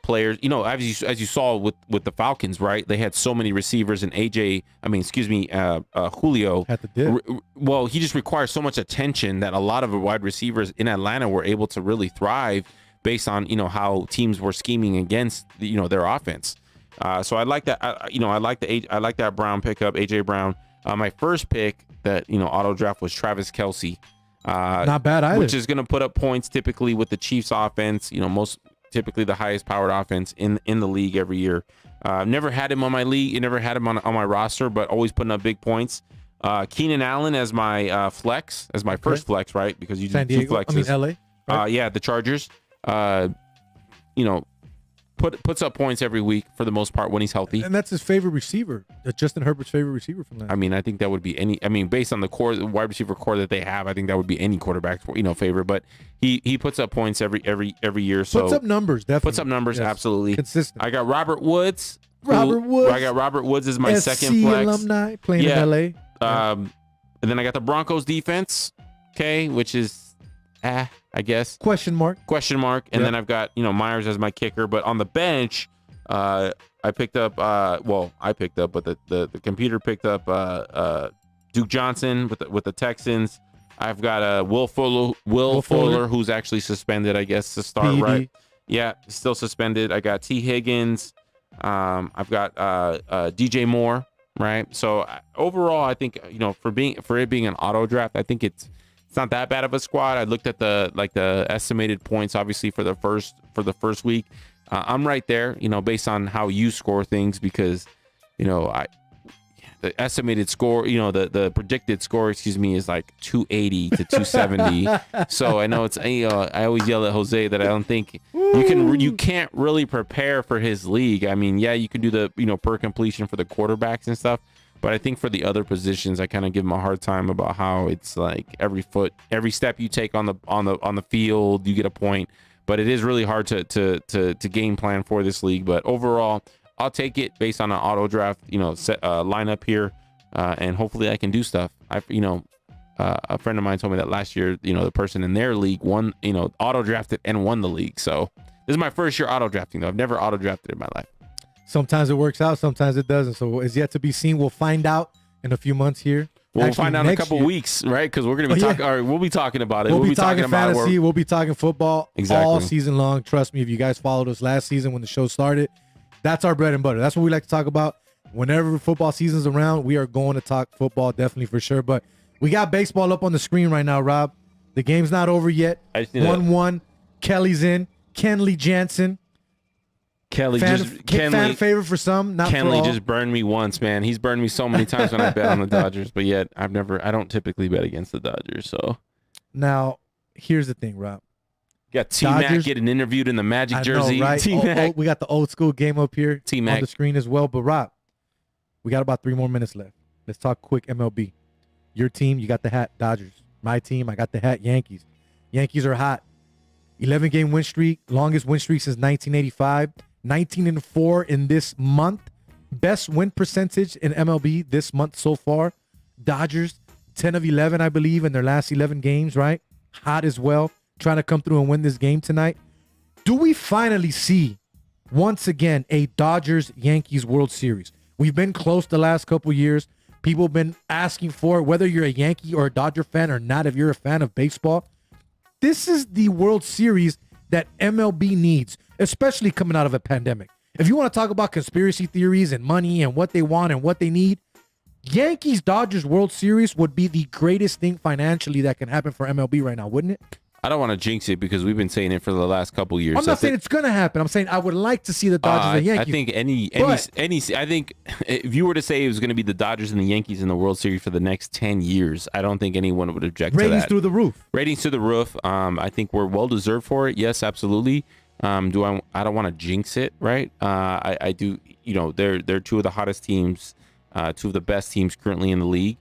players, as you saw with the Falcons, right? They had so many receivers, and Julio Had to dip. well, he just requires so much attention that a lot of the wide receivers in Atlanta were able to really thrive based on how teams were scheming against their offense. So I like that. I like that Brown pickup, AJ Brown. My first pick that auto draft was Travis Kelce. Not bad either. Which is going to put up points typically with the Chiefs offense, most typically the highest powered offense in the league every year. Never had him on my league. Never had him on my roster, but always putting up big points. Keenan Allen as my flex, as my first flex, right? Because you San do 2 Diego, flexes. LA. Right? Yeah, the Chargers. Puts up points every week for the most part when he's healthy. And that's his favorite receiver. Justin Herbert's favorite receiver from that. I think that would be based on the wide receiver core that they have, I think that would be any quarterback's favorite. But he puts up points every year. So puts up numbers, definitely. Puts up numbers, Yes. absolutely. Consistent. I got Robert Woods. I got Robert Woods as my SC second flex. alumni playing in LA. And then I got the Broncos defense, okay, which is I guess. Question mark. And then I've got, Myers as my kicker. But on the bench, I picked up, but the computer picked up Duke Johnson with the Texans. I've got Will Fuller, who's actually suspended, I guess, to start, PD. right? Yeah, still suspended. I got T. Higgins. I've got DJ Moore, right? So overall, I think, for it being an auto draft, I think it's not that bad of a squad. I looked at the estimated points, obviously for the first week. I'm right there, based on how you score things, because, the estimated score, the predicted score, is like 280 to 270. So I know it's, I always yell at Jose that I don't think you can't really prepare for his league. I mean, yeah, you can do the, per completion for the quarterbacks and stuff, but I think for the other positions, I kind of give him a hard time about how it's like every step you take on the field, you get a point. But it is really hard to game plan for this league. But overall, I'll take it based on an auto draft, set lineup here, and hopefully I can do stuff. A friend of mine told me that last year, the person in their league won, auto drafted and won the league. So this is my first year auto drafting, though. I've never auto drafted in my life. Sometimes it works out, sometimes it doesn't. So it's yet to be seen. We'll find out in a few months here. We'll find out in a couple weeks, right? Because we're going to be talking. Or we'll be talking about it. We'll be talking fantasy. We'll be talking football all season long. Trust me, if you guys followed us last season when the show started, that's our bread and butter. That's what we like to talk about. Whenever football season's around, we are going to talk football, definitely for sure. But we got baseball up on the screen right now, Rob. The game's not over yet. 1-1. Kelly's in. Kenley Jansen. Fan favorite for some, not Kenley for all. just burned me once, man. He's burned me so many times when I bet on the Dodgers, but yet I don't typically bet against the Dodgers. So now, here's the thing, Rob. Got T-Mac getting interviewed in the Magic jersey. Right? T-Mac. We got the old school game up here T-Mac on the screen as well. But Rob, we got about 3 more minutes left. Let's talk quick MLB. Your team, you got the hat, Dodgers. My team, I got the hat, Yankees. Yankees are hot. 11-game win streak, longest win streak since 1985. 19-4 in this month. Best win percentage in MLB this month so far. Dodgers, 10 of 11, I believe, in their last 11 games, right? Hot as well. Trying to come through and win this game tonight. Do we finally see, once again, a Dodgers-Yankees World Series? We've been close the last couple years. People have been asking for it, whether you're a Yankee or a Dodger fan or not, if you're a fan of baseball. This is the World Series that MLB needs, especially coming out of a pandemic. If you want to talk about conspiracy theories and money and what they want and what they need, Yankees-Dodgers World Series would be the greatest thing financially that can happen for MLB right now, wouldn't it? I don't want to jinx it because we've been saying it for the last couple years. I'm not saying it's going to happen. I'm saying I would like to see the Dodgers and Yankees. I think I think if you were to say it was going to be the Dodgers and the Yankees in the World Series for the next 10 years, I don't think anyone would object to that. Ratings through the roof. Ratings through the roof. I think we're well deserved for it. Yes, absolutely. I don't want to jinx it, right? I do. They're two of the hottest teams, two of the best teams currently in the league.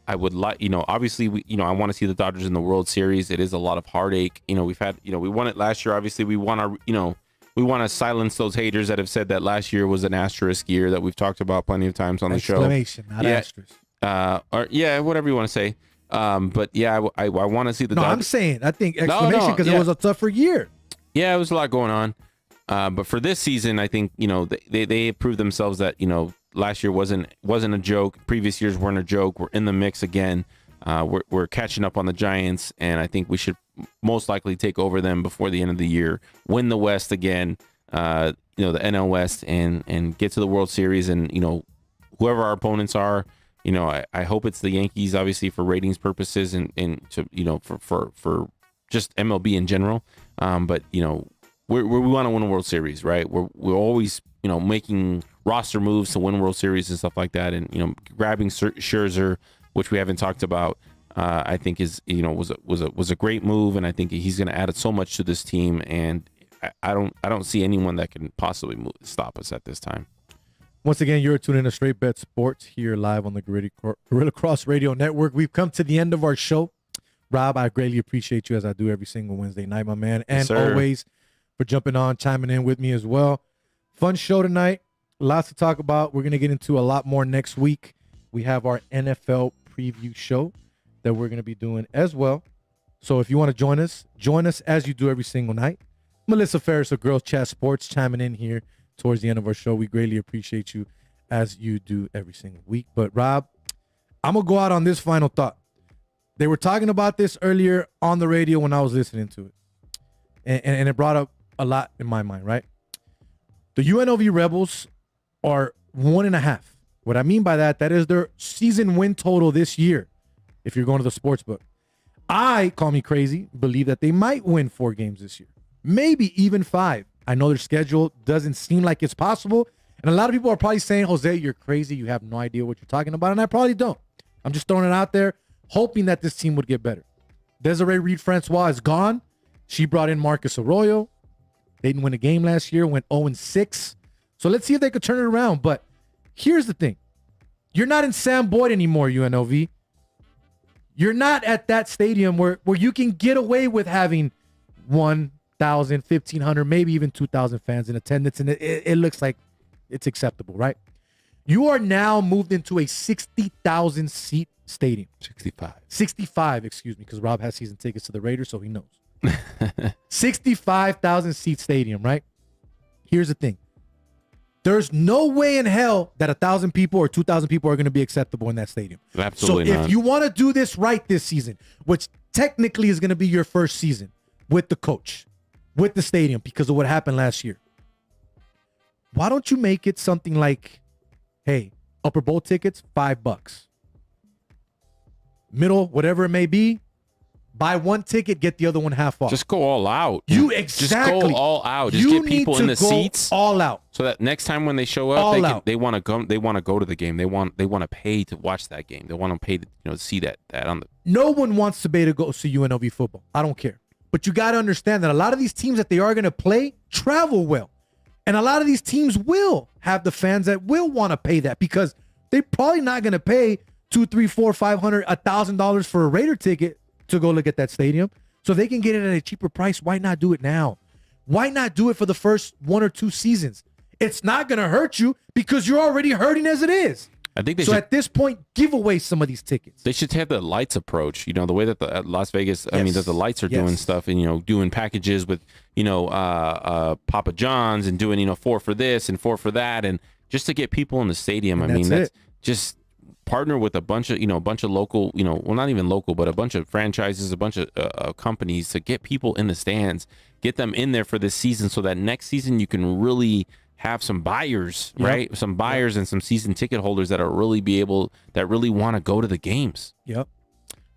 I would like, obviously, I want to see the Dodgers in the World Series. It is a lot of heartache. We've had, we won it last year. Obviously, we want to silence those haters that have said that last year was an asterisk year that we've talked about plenty of times on the show. Exclamation, not asterisk. Or whatever you want to say. But yeah, I want to see the Dodgers. I'm saying, I think exclamation because it was a tougher year. Yeah, it was a lot going on. But for this season, I think, they proved themselves that, last year wasn't a joke. Previous years weren't a joke. We're in the mix again. We're catching up on the Giants, and I think we should most likely take over them before the end of the year. Win the West again, the NL West, and get to the World Series. And whoever our opponents are, I hope it's the Yankees, obviously for ratings purposes, and to for just MLB in general. But we want to win a World Series, right? We're always making roster moves to win World Series and stuff like that, and grabbing Scherzer, which we haven't talked about, I think is was a great move, and I think he's going to add so much to this team, and I don't see anyone that can possibly stop us at this time. Once again, you're tuning in to Straight Bet Sports here live on the Gorilla Cross Radio Network. We've come to the end of our show. Rob, I greatly appreciate you as I do every single Wednesday night, my man, and always for jumping on, chiming in with me as well. Fun show tonight. Lots to talk about. We're going to get into a lot more next week. We have our NFL preview show that we're going to be doing as well. So if you want to join us as you do every single night. Melissa Ferris of Girls Chat Sports chiming in here towards the end of our show. We greatly appreciate you as you do every single week. But Rob, I'm going to go out on this final thought. They were talking about this earlier on the radio when I was listening to it. And it brought up a lot in my mind, right? The UNLV Rebels are 1.5. What I mean by that is their season win total this year, if you're going to the sports book. I, call me crazy, believe that they might win 4 games this year. Maybe even 5. I know their schedule doesn't seem like it's possible, And a lot of people are probably saying, Jose, you're crazy. You have no idea what you're talking about. And I probably don't. I'm just throwing it out there, hoping that this team would get better. Desiree Reed-Francois is gone. She brought in Marcus Arroyo. They didn't win a game last year, went 0-6. So let's see if they could turn it around. But here's the thing. You're not in Sam Boyd anymore, UNLV. You're not at that stadium where you can get away with having 1,000, 1,500, maybe even 2,000 fans in attendance, and it looks like it's acceptable, right? You are now moved into a 60,000 seat stadium. 65, excuse me, because Rob has season tickets to the Raiders, so he knows. 65,000 seat stadium, right? Here's the thing. There's no way in hell that 1,000 people or 2,000 people are going to be acceptable in that stadium. Absolutely not. So if you want to do this right this season, which technically is going to be your first season with the coach, with the stadium, because of what happened last year, why don't you make it something like, hey, upper bowl tickets, $5. Middle, whatever it may be, buy one ticket, get the other one half off. Just go all out. Just go all out. Just get people in the seats all out. So that next time when they show up, they want to go. They want to go to the game. They want to pay to watch that game. They want to pay to see that on the. No one wants to pay to go see UNLV football. I don't care. But you got to understand that a lot of these teams that they are going to play travel well, and a lot of these teams will have the fans that will want to pay that because they're probably not going to pay $200, $300, $400, $1,000 for a Raider ticket to go look at that stadium. So if they can get it at a cheaper price, why not do it now? Why not do it for the first 1 or 2 seasons? It's not going to hurt you because you're already hurting as it is. I think at this point, give away some of these tickets. They should have the lights approach. The way that the Las Vegas, I mean, that the lights are doing stuff and doing packages with Papa John's and doing 4 for this and 4 for that, and just to get people in the stadium. And I mean, that's just partner with a bunch of local, well, not even local, but a bunch of franchises, a bunch of companies to get people in the stands, get them in there for this season, so that next season you can really have some buyers, right? Some buyers and some season ticket holders that really want to go to the games. Yep.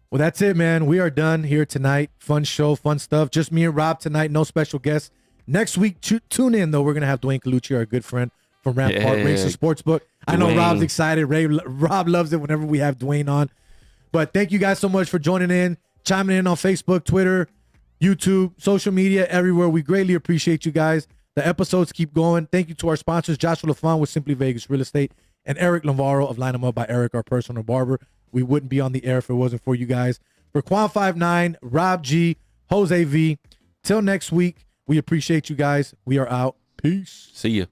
Well, that's it, man. We are done here tonight. Fun show, fun stuff. Just me and Rob tonight. No special guests. Next week, tune in, though. We're going to have Dwayne Colucci, our good friend from Rampart Racing Sportsbook. I know Rob's excited. Rob loves it whenever we have Dwayne on. But thank you guys so much for joining in, chiming in on Facebook, Twitter, YouTube, social media, everywhere. We greatly appreciate you guys. The episodes keep going. Thank you to our sponsors, Joshua LaFon with Simply Vegas Real Estate and Eric Navarro of Line 'em Up by Eric, our personal barber. We wouldn't be on the air if it wasn't for you guys. For Quan59, Rob G, Jose V. Till next week, we appreciate you guys. We are out. Peace. See ya.